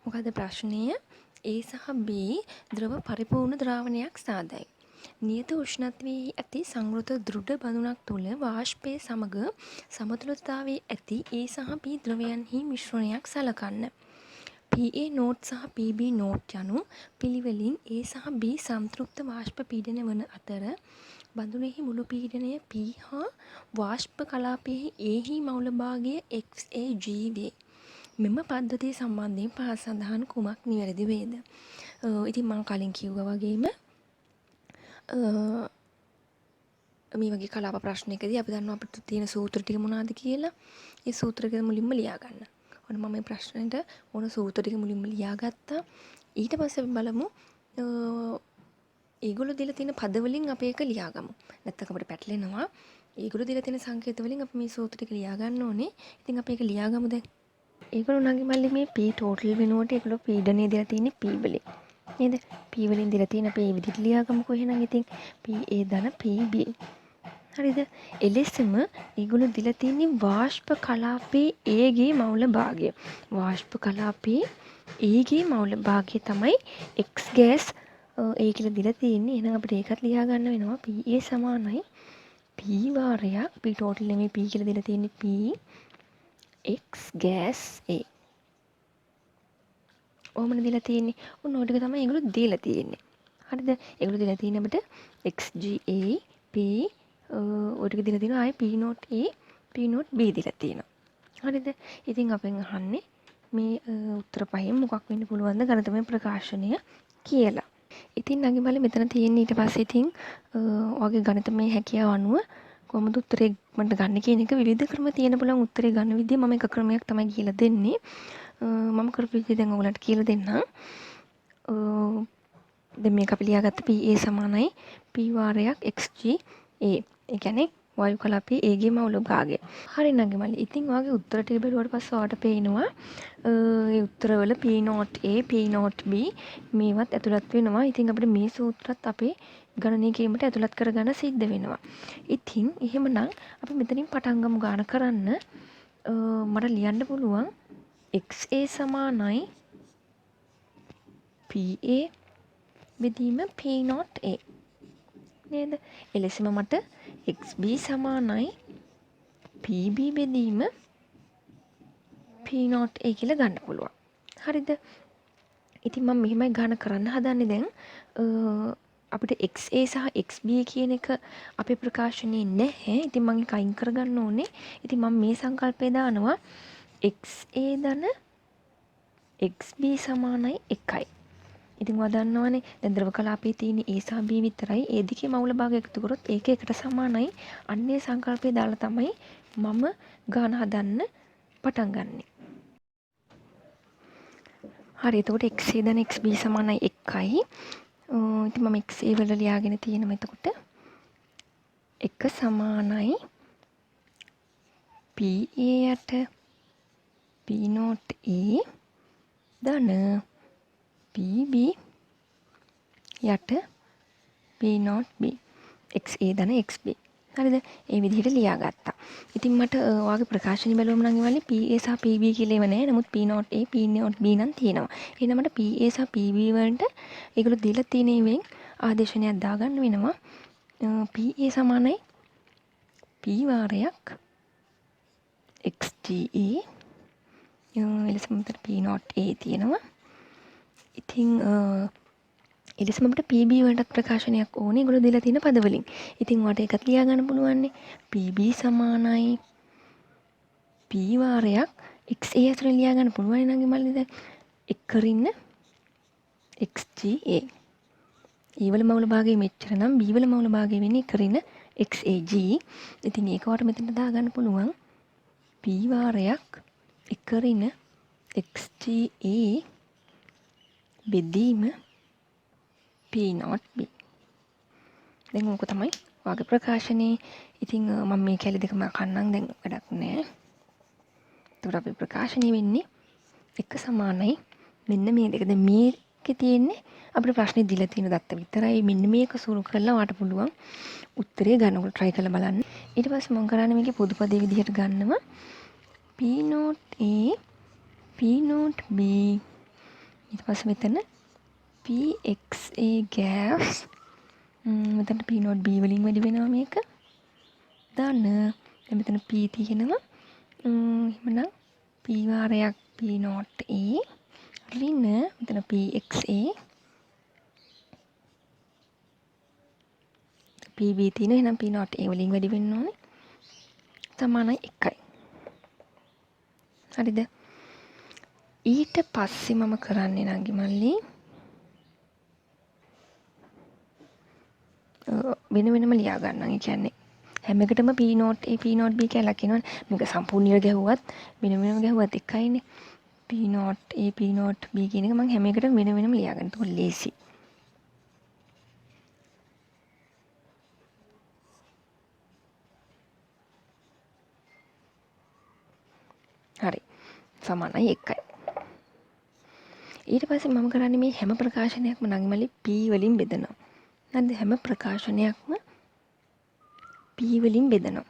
මොකද ප්‍රශ්නය A සහ B ද්‍රව පරිපූර්ණ ද්‍රාවණයක් සාදයි. නියත උෂ්ණත්වයේ ඇති සංවෘත දෘಢ බඳුනක් තුළ වාෂ්පය සමග සමතුලිතතාවයේ ඇති A සහ B ද්‍රවයන්හි මිශ්‍රණයක් සලකන්න. PA නෝට් සහ PB නෝට් යනු පිළිවෙලින් A සහ B සම්තෘප්ත වාෂ්ප පීඩනය වන අතර බඳුනෙහි මුළු පීඩනය P හා වාෂ්ප කලාපයෙහි A හි මවුල භාගය XAG වේ. මෙම පද්ධතිය සම්බන්ධයෙන් පහත සඳහන් කුමක් නිවැරදි වේද? ඉතින් මම කලින් කිව්වා වගේම මේ වගේ කලාප ප්‍රශ්නයකදී අපි දන්නවා අපිට තියෙන සූත්‍ර ටික මොනවාද කියලා. ඒ සූත්‍ර ටික මුලින්ම ලියා ගන්න. ඔන්න මම මේ ප්‍රශ්නෙට ඕන සූත්‍ර ටික මුලින්ම ලියාගත්තා. ඊට පස්සේ අපි බලමු ඒගොල්ලෝ දීලා තියෙන පද වලින් අපි ඒක ලියාගමු. නැත්නම් අපිට පැටලෙනවා. ඒගොල්ලෝ දීලා තියෙන සංකේත වලින් අපි මේ සූත්‍ර ටික ලියා ගන්න ඕනේ. ඉතින් අපි ඒක ලියාගමු දැන්. ඒගොල්ලෝ නංගි මල්ලි මේ P total වෙනුවට ඒගොල්ලෝ පීඩනය දීලා තියෙන්නේ P වලින්. නේද? P වලින් දීලා තියෙන අපි මේ විදිහට ලියාගමුකෝ එහෙනම් ඉතින් PA ධන PB. හරිද? එලෙසම ඒගොල්ලෝ දීලා තියෙන්නේ වාෂ්ප කලාපයේ A ගේ මවුල භාගය. වාෂ්ප කලාපයේ A ගේ මවුල භාගය තමයි X gas A කියලා දීලා තියෙන්නේ. එහෙනම් අපිට ඒකත් ලියා ගන්න වෙනවා. PA සමානයි P වාරයක් P total නෙමෙයි P කියලා දීලා තියෙන්නේ P X gas A. ඕමනේ දීලා තියෙන්නේ. ඔන්න ඔය ටික තමයි ඒගොල්ලෝ දීලා තියෙන්නේ. හරිද? ඒගොල්ලෝ දීලා තියෙන්නේ අපිට XGA P ඔය ටික දීලා තියෙනවා. ආයේ P not A P not B දීලා තියෙනවා. හරිද? ඉතින් අපෙන් අහන්නේ මේ උත්තර පහෙන් මොකක් වෙන්න පුළුවන්ද ගණිතමය ප්‍රකාශනය කියලා. ඉතින් නංගි මල්ලි මෙතන තියෙන්නේ ඊට පස්සේ ඉතින් ඔයගේ ගණිතමය හැකියාව අනුව කොහොමද උත්තරේ මට ගන්න කියන එක විවිධ ක්‍රම තියෙන පුළුවන් උත්තරේ ගන්න විදිය මම එක ක්‍රමයක් තමයි කියලා දෙන්නේ. මම කරපු විදිය දැන් ඔයගලන්ට කියලා දෙන්නම්. දැන් මේක අපි ලියාගත්ත PA සමානයි P වාරයක් XG A. ඒ කියන්නේ වායු කලාපයේ A ගේ මවුල භාගය. හරි නංගි මල්ලි. ඉතින් ඔයගේ උත්තර ටික බැලුවට පස්සේ ඔයාලට පේනවා ඒ උත්තරවල P not A P not B මේවත් ඇතුළත් වෙනවා. ඉතින් අපිට මේ සූත්‍රات අපේ ගණනය කිරීමට ඇතුළත් කරගන්න සිද්ධ වෙනවා. ඉතින් එහෙමනම් අපි මෙතනින් පටන් ගමු ගාන කරන්න. මට ලියන්න පුළුවන් XA සමානයි PA බෙදීම P not A නේද? එලෙසම මට XB සමානයි PB බෙදීම P not A කියලා ගන්න පුළුවන්. හරිද? ඉතින් මම මෙහෙමයි ගාන කරන්න හදන්නේ දැන්. අපිට XA සහ XB කියන එක අපේ ප්‍රකාශනයේ නැහැ. ඉතින් මම ඒක අයින් කරගන්න ඕනේ. ඉතින් මම මේ සංකල්පය දානවා XA ධන XB සමානයි 1යි. ඉතින් ඔයා දන්නවනේ දැන් ද්‍රව කලාපයේ තියෙන A සහ B විතරයි. ඒ දෙකේ මවුල භාගය එකතු කරොත් ඒක එකට සමානයි. අන්නේ සංකල්පය දාලා තමයි මම ගාන හදන්න පටන් ගන්නෙ. හරි එතකොට XA ධන XB සමානයි 1යි. ඉතින් මම XA වල ලියාගෙන තියෙනවා එතකොට 1 සමානයි PA යට P not A ධන PB යට P not B XA ධන XB. හරිද? ඒ විදිහට ලියාගත්තා. ඉතින් මට ඔයාගේ ප්‍රකාශනය බැලුවම නම් ඉවල්ලි PA සහ PB කියලා ඒව නැහැ. නමුත් P not A P not B නම් තියෙනවා. එහෙනම් මට PA සහ PB වලට ඒගොල්ලෝ දීලා තියෙන ඒවෙන් ආදේශනයක් දාගන්න වෙනවා. PA සමානයි P වාරයක් XGA එලෙසම මෙතන P not A තියෙනවා. ඉතින් එලෙසම අපිට PB වලට ප්‍රකාශනයක් ඕනේ ඒගොල්ලෝ දීලා තියෙන පද වලින්. ඉතින් ඔයාලට ඒකත් ලියා ගන්න පුළුවන් නේ. PB සමානයි P වාරයක් XA ඇතුලේ ලියා ගන්න පුළුවන් නංගි මල්ලි දැන්. එකරින්න XGA. E වල මවුල භාගය මෙච්චර නම් B වල මවුල භාගය වෙන්නේ එකරින්න XAG. ඉතින් ඒක වට මෙතන දාගන්න පුළුවන් P වාරයක් එකරින්න XGA බෙදීම P not B. දැන් ඕක තමයි වාගේ ප්‍රකාශනේ. ඉතින් මම මේ කැලි දෙකම කන්නම් දැන් වැඩක් නෑ. එතකොට අපි ප්‍රකාශනය වෙන්නේ එක සමානයි මෙන්න මේ දෙක. දැන් මේකේ තියෙන්නේ අපිට ප්‍රශ්නේ දීලා තියෙන දත්ත විතරයි. මෙන්න මේක සුළු කරලා ඔයාට පුළුවන් උත්තරේ ගන්නකොට try කරලා බලන්න. ඊට පස්සේ මම කරන්නේ මේකේ පොදු පදේ විදිහට ගන්නවා P not A P not B ඊට පස්සේ මෙතන PXA gas මෙතන P not B වලින් වැඩි වෙනවා මේක. දාන්න. දැන් මෙතන P තියෙනවා. එහෙමනම් P වාරයක් P not A ඍණ මෙතන PXA PB තියෙන එහෙනම් P not A වලින් වැඩි වෙන්න ඕනේ. සමානයි 1යි. හරිද? ඊට පස්සේ මම කරන්නේ නංගි මල්ලි වෙන වෙනම ලියා ගන්නම්. ඒ කියන්නේ හැම එකටම P not A P not B කියලා කියනවනේ. මේක සම්පූර්ණිය ගැහුවත් වෙන වෙනම ගැහුවත් එකයිනේ. P not A P not B කියන එක මම හැම එකටම වෙන වෙනම ලියා ගන්න. ඒක ලේසි. හරි. සමානයි 1යි. ඊට පස්සේ මම කරන්නේ මේ හැම ප්‍රකාශනයක්ම නංගි මල්ලි P වලින් බෙදනවා. හරිද? හැම ප්‍රකාශනයක්ම P වලින් බෙදනවා.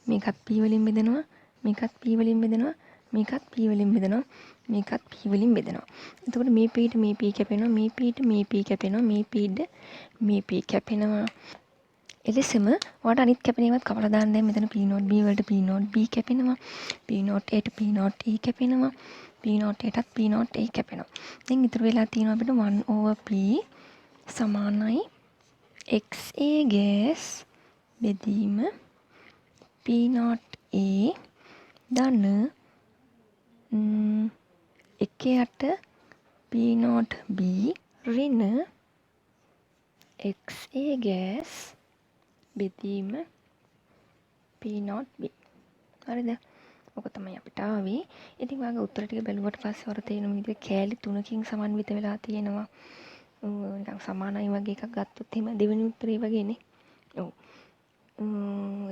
මේකත් P වලින් බෙදනවා. මේකත් P වලින් බෙදනවා. මේකත් P වලින් බෙදනවා. මේකත් P වලින් බෙදනවා. එතකොට මේ Pට මේ P කැපෙනවා. මේ Pට මේ P කැපෙනවා. මේ Pට මේ P කැපෙනවා. එලෙසම ඔයාලට අනිත් කැපෙන ඒවාත් කපලා දාන්න. දැන් මෙතන P not B වලට P not B කැපෙනවා. P not A ට P not E කැපෙනවා. P not A ටත් P not A කැපෙනවා. දැන් ඉතුරු වෙලා තියෙනවා අපිට 1/P සමානයි XA gas බෙදීම P not A ධන 1/8 P not B ඍණ XA gas බෙදීම P not B. හරිද? ඔක තමයි අපිට ආවේ. ඉතින් වාගේ උත්තර ටික බැලුවට පස්සේ වර තේරෙන විදිහට කෑලි 3කින් සමන්විත වෙලා තියෙනවා. නිකන් සමානයි වගේ එකක් ගත්තොත් එහෙම දෙවෙනි උත්තරේ වගේනේ. ඔව්.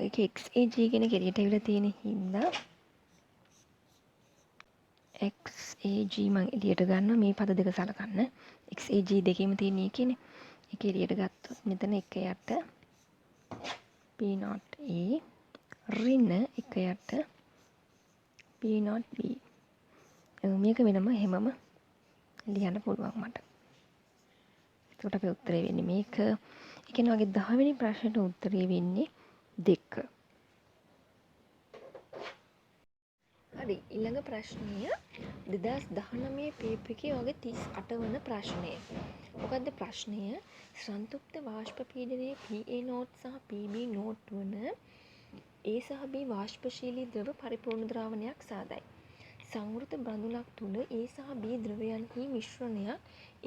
ඒක XAG කියන කෙරියට ඇවිල්ලා තියෙන හින්දා XAG මම එළියට ගන්නවා මේ පද දෙක සලකන්න. XAG දෙකේම තියෙන එකනේ. ඒක එළියට ගත්තොත් මෙතන 1/8 P not A ඍණ 1/8 P not B. මේක වෙනම හැමම ලියන්න පුළුවන් මට. එතකොට අපේ උත්තරේ වෙන්නේ මේක. ඒ කියන්නේ වගේ 10 වෙනි ප්‍රශ්නෙට උත්තරේ වෙන්නේ 2. හරි ඊළඟ ප්‍රශ්නය 2019 පේපර් එකේ වගේ 38 වන ප්‍රශ්නය. මොකද්ද ප්‍රශ්නය? සංතෘප්ත වාෂ්ප පීඩනයේ PA නෝට් සහ PB නෝට් වන A සහ B වාෂ්පශීලී ද්‍රව පරිපූර්ණ ද්‍රාවණයක් සාදයි. සංවෘත බඳුනක් තුල A සහ B ද්‍රවයන්හි මිශ්‍රණයක්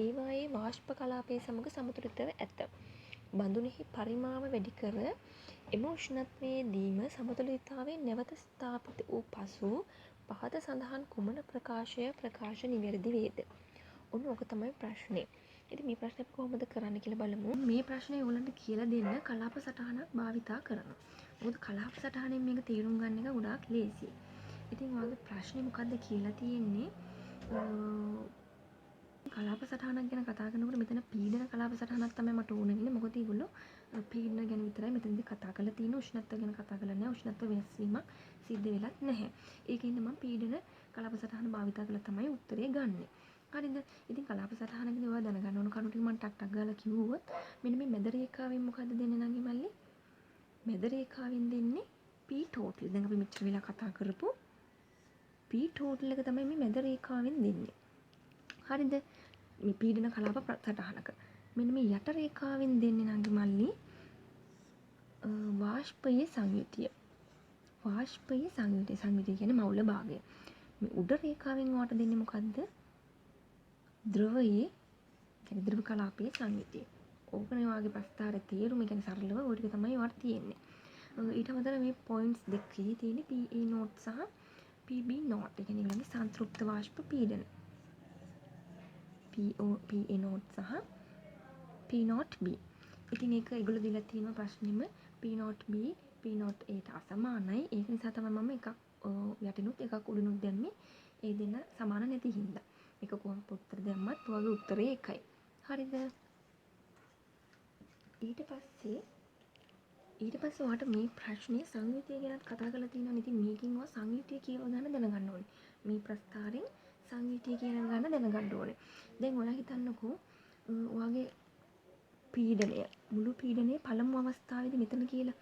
ඒවායේ වාෂ්ප කලාපයේ සමග සමතුලිතව ඇත. බඳුනෙහි පරිමාව වැඩි කර එම උෂ්ණත්වයේදීම සමතුලිතතාවය නැවත ස්ථාපිත වූ පසු පහත සඳහන් කුමන ප්‍රකාශ නිවැරදි වේද? ඔන්න ඕක තමයි ප්‍රශ්නේ. ඉතින් මේ ප්‍රශ්නේ අපි කොහොමද කරන්න කියලා බලමු. මේ ප්‍රශ්නේ ඕගොල්ලන්ට කියලා දෙන්න කලාප සටහනක් භාවිතා කරනවා. මොකද කලාප සටහනෙන් මේක තේරුම් ගන්න එක ගොඩාක් ලේසියි. ඉතින් ඔයාගේ ප්‍රශ්නේ මොකද්ද කියලා තියෙන්නේ කලාප සටහනක් ගැන කතා කරනකොට මෙතන පීඩන කලාප සටහනක් තමයි මට ඕන වෙන්නේ. මොකද ඒගොල්ලෝ පීඩන ගැන විතරයි මෙතනදී කතා කරලා තියෙන්නේ. උෂ්ණත්වය ගැන කතා කරලා නැහැ. උෂ්ණත්ව වෙනස් වීමක් සිද්ධ වෙලත් නැහැ. ඒකින්ද මම පීඩන කලාප සටහන භාවිත කරලා තමයි උත්තරේ ගන්නෙ. හරිද? ඉතින් කලාප සටහනකදී ඔයා දැනගන්න ඕන කරුණු ටික මම ටක් ටක් ගාලා කිව්වොත් මෙන්න මේ මැද රේඛාවෙන් මොකද්ද දෙන්නේ නංගි මල්ලි? මැද රේඛාවෙන් දෙන්නේ P total. දැන් අපි මෙච්චර වෙලා කතා කරපු P total එක තමයි මේ මැද රේඛාවෙන් දෙන්නේ. හරිද? මේ පීඩන කලාප සටහනක. මෙන්න මේ යට රේඛාවෙන් දෙන්නේ නංගි මල්ලි වාෂ්පයේ සංයුතිය. වාෂ්පයේ සංයුතිය කියන්නේ මවුල භාගය. මේ උඩ රේඛාවෙන් වාට දෙන්නේ මොකද්ද? ද්‍රවයේ කියන්නේ ද්‍රව කලාපයේ සංයුතිය. ඕකනේ වාගේ ප්‍රස්තාරයේ තේරුම. කියන්නේ සරලව ওই ටික තමයි වාට තියෙන්නේ. ඊට අමතරව මේ පොයින්ට්ස් දෙකේ තියෙන්නේ PA නෝට් සහ PB නෝට්. ඒ කියන්නේ ඊළඟ සංතෘප්ත වාෂ්ප පීඩන. PA නෝට් සහ P not B. ඉතින් ඒක ඒගොල්ලෝ දීලා තියෙනවා ප්‍රශ්නෙම P not B P not A ට අසමානයි. ඒක නිසා තමයි මම එකක් යටිනුත් එකක් උඩිනුත් දැම්මේ. ඒ දෙන්න සමාන නැති හින්දා. ඒක කොහොම උත්තර දැම්මත් ඔයගේ උත්තරේ එකයි. හරිද? ඊට පස්සේ ඔයාලට මේ ප්‍රශ්නේ සංයුතිය ගැන කතා කරලා තියෙනවා. ඉතින් මේකෙන් ඔයා සංයුතිය කියව ගන්න දැනගන්න ඕනේ. මේ ප්‍රස්තාරෙන් සංයුතිය කියන ගන්න දැනගන්න ඕනේ. දැන් ඔයා හිතන්නකෝ ඔයාගේ පීඩනය මුළු පීඩනයේ පළමු අවස්ථාවේදී මෙතන කියලා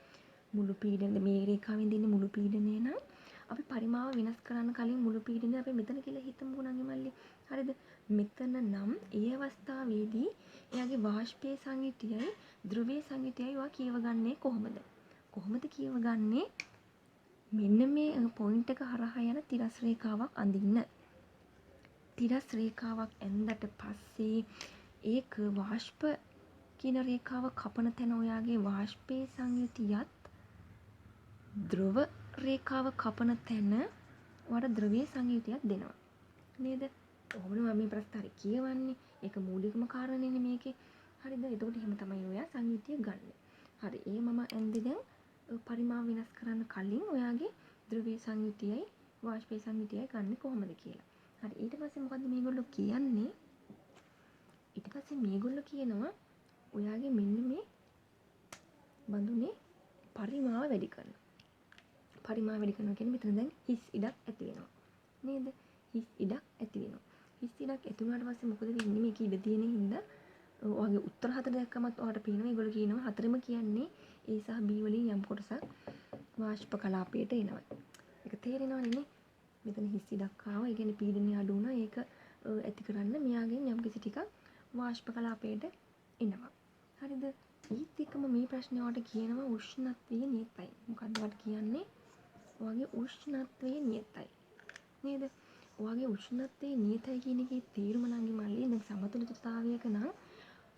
මුළු පීඩනය මේ රේඛාවෙන් දෙන්නේ මුළු පීඩනය නම් අපි පරිමාව වෙනස් කරන්න කලින් මුළු පීඩනය අපි මෙතන කියලා හිතමුකෝ නංගි මල්ලි. හරිද? මෙතන නම් ඒ අවස්ථාවේදී එයාගේ වාෂ්පයේ සංයුතියයි ද්‍රවයේ සංයුතියයි ඔයා කියවගන්නේ කොහොමද? කොහොමද කියවගන්නේ? මෙන්න මේ පොයින්ට් එක හරහා යන තිරස් රේඛාවක් අඳින්න. තිරස් රේඛාවක් ඇඳට පස්සේ ඒක වාෂ්ප කියන රේඛාව කපන තැන ඔයාගේ වාෂ්පයේ සංයුතියත් ද්‍රව රේඛාව කපන තැන ඔයාට ද්‍රවයේ සංයුතියක් දෙනවා. නේද? කොහොමද මම මේ ප්‍රස්තාරය කියවන්නේ? ඒක මූලිකම කාරණේනේ මේකේ. හරිද? එතකොට එහෙම තමයි ඔයා සංයුතිය ගන්න. හරි. ඒ මම ඇන්දේ දැන් පරිමාව වෙනස් කරන්න කලින් ඔයාගේ ද්‍රවයේ සංයුතියයි වාෂ්පයේ සංයුතියයි ගන්න කොහොමද කියලා. හරි. ඊට පස්සේ මොකද්ද මේගොල්ලෝ කියන්නේ? ඊට පස්සේ මේගොල්ලෝ කියනවා ඔයාගේ මෙන්න මේ බඳුනේ පරිමාව වැඩි කරනවා. පරිමාව වැඩි කරනවා කියන්නේ මෙතන දැන් හිස් ඉඩක් ඇති වෙනවා. නේද? හිස් ඉඩක් ඇති වෙනවා. හිස් ඉඩක් ඇති වුණාට පස්සේ මොකද වෙන්නේ? මේක ඉඩ තියෙන හින්දා ඔයාගේ උත්තර හතර දැක්කමත් ඔයාලට පේනවා ඒගොල්ලෝ කියනවා හතරෙම කියන්නේ A සහ B වලින් යම් කොටසක් වාෂ්ප කලාපයට එනවා. ඒක තේරෙනවනේ නේ? මෙතන හිස් ඉඩක් ආවා. ඒ කියන්නේ පීඩනය අඩු වුණා. ඒක ඇති කරන්න මෙයාගෙන් යම් කිසි ටිකක් වාෂ්ප කලාපයට එනවා. හරිද? ඊත් එක්කම මේ ප්‍රශ්නේ ඔයාලට කියනවා උෂ්ණත්වයේ නියතයි. මොකක්ද ඔයාලට කියන්නේ? ඔයාගේ උෂ්ණත්වයේ නියතයි. නේද? ඔයාගේ උෂ්ණත්වයේ නියතයි කියන එකේ තේරුම නම් මල්ලි දැන් සමතුලිතතාවයක නම්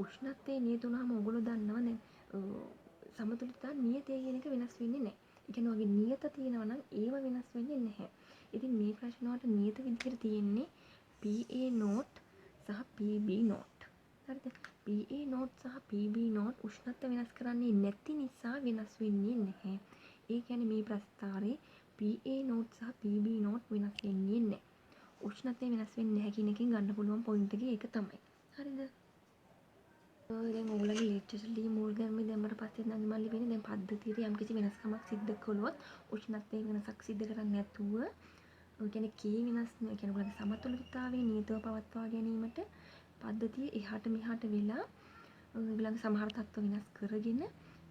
උෂ්ණත්වයේ නියත වුණාම ඔයගොල්ලෝ දන්නවා දැන් සමතුලිතතා නියතය කියන එක වෙනස් වෙන්නේ නැහැ. ඒ කියන්නේ ඔයාගේ නියත තියෙනවා නම් ඒව වෙනස් වෙන්නේ නැහැ. ඉතින් මේ ප්‍රශ්න වලට නියත විදිහට තියෙන්නේ PA not සහ PB not. හරිද? PA not සහ PB not උෂ්ණත්වය වෙනස් කරන්නේ නැති නිසා වෙනස් වෙන්නේ නැහැ. ඒ කියන්නේ මේ ප්‍රස්තාරේ PA not සහ PB not වෙනස් වෙන්නේ නැහැ. උෂ්ණත්වය වෙනස් වෙන්නේ නැහැ කියන එකෙන් ගන්න පුළුවන් පොයින්ට් එක ඒක තමයි. හරිද? දැන් ඔයගොල්ලන්ගේ ලෙක්චර්ස්ලි මූල ධර්ම දැම්මට පස්සේ නම් මල්ලි වෙන්නේ දැන් පද්ධතියට යම්කිසි වෙනස්කමක් සිද්ධ කළොත් උෂ්ණත්වයේ වෙනසක් සිද්ධ කරන්නේ නැතුව ඒ කියන්නේ කී වෙනස් ඒ කියන්නේ ඔයගොල්ලන්ගේ සමතුලිතතාවයේ නියතව පවත්වා ගැනීමට පද්ධතිය එහාට මෙහාට වෙලා ඔයගොල්ලන්ගේ සමහර තත්ත්ව වෙනස් කරගෙන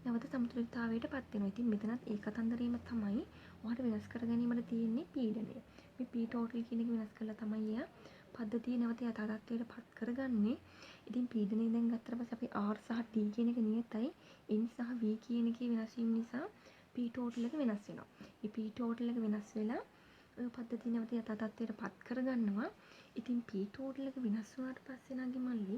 නැවත සමතුලිතතාවයට පත් වෙනවා. ඉතින් මෙතනත් ඒ කතන්දරේම තමයි ඔයාලට වෙනස් කර ගැනීමට තියෙන්නේ පීඩනය. මේ P total කියන එක වෙනස් කරලා තමයි එයා පද්ධතිය නැවත යථා තත්ත්වයට පත් කරගන්නේ. ඉතින් පීඩනය දැන් ගත්තට පස්සේ අපි R සහ T කියන එක නියතයි. N සහ V කියන එකේ වෙනස් වීම නිසා P total එක වෙනස් වෙනවා. මේ P total එක වෙනස් වෙලා ඔය පද්ධතිය නැවත යථා තත්ත්වයට පත් කරගන්නවා. ඉතින් P total එක වෙනස් වුණාට පස්සේ නංගි මල්ලි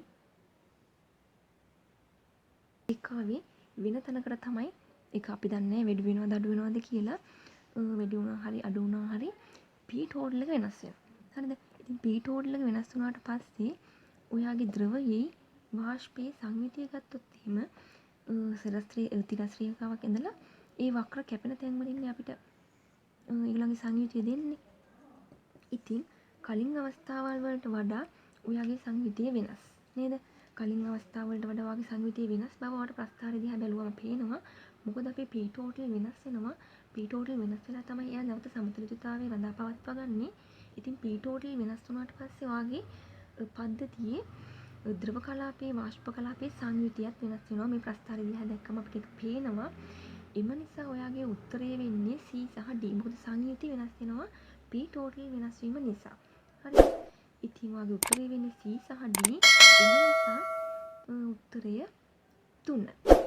ඒකාවේ වෙන තැනකට තමයි ඒක අපි දන්නේ වැඩි වෙනවද අඩු වෙනවද කියලා වැඩි වුණා හරි අඩු වුණා හරි P total එක වෙනස් වෙනවා. හරිද? ඉතින් P total එක වෙනස් වුණාට පස්සේ ඔයාගේ ද්‍රවයේ වාෂ්පයේ සංයුතිය ගත්තොත් එහෙම තිරස් රේඛාවක් ඇඳලා ඒ වක්‍ර කැපෙන තැන් වලින් අපිට ඒගොල්ලන්ගේ සංයුතිය දෙන්නේ. ඉතින් කලින් අවස්ථාවල් වලට වඩා ඔයාගේ සංයුතිය වෙනස්. නේද? කලින් අවස්ථාවලට වඩා ඔයාගේ සංයුතිය වෙනස් බව ඔයාලට ප්‍රස්තාරය දිහා බැලුවම පේනවා. මොකද අපේ P total වෙනස් වෙනවා. P total වෙනස් වෙලා තමයි එයා නැවත සමතුලිතතාවය රඳා පවත්වා ගන්නේ. ඉතින් P total වෙනස් වුණාට පස්සේ ඔයාගේ පද්ධතියේ ද්‍රව කලාපයේ වාෂ්ප කලාපයේ සංයුතියත් වෙනස් වෙනවා. මේ ප්‍රස්තාරය දිහා දැක්කම අපිට ඒක පේනවා. එම නිසා ඔයාගේ උත්තරය වෙන්නේ C සහ D. මොකද සංයුතිය වෙනස් වෙනවා P total වෙනස් වීම නිසා. හරි. ඉතින් ඔයාගේ උත්තරය වෙන්නේ C සහ D. ඒ නිසා උත්තරය 3.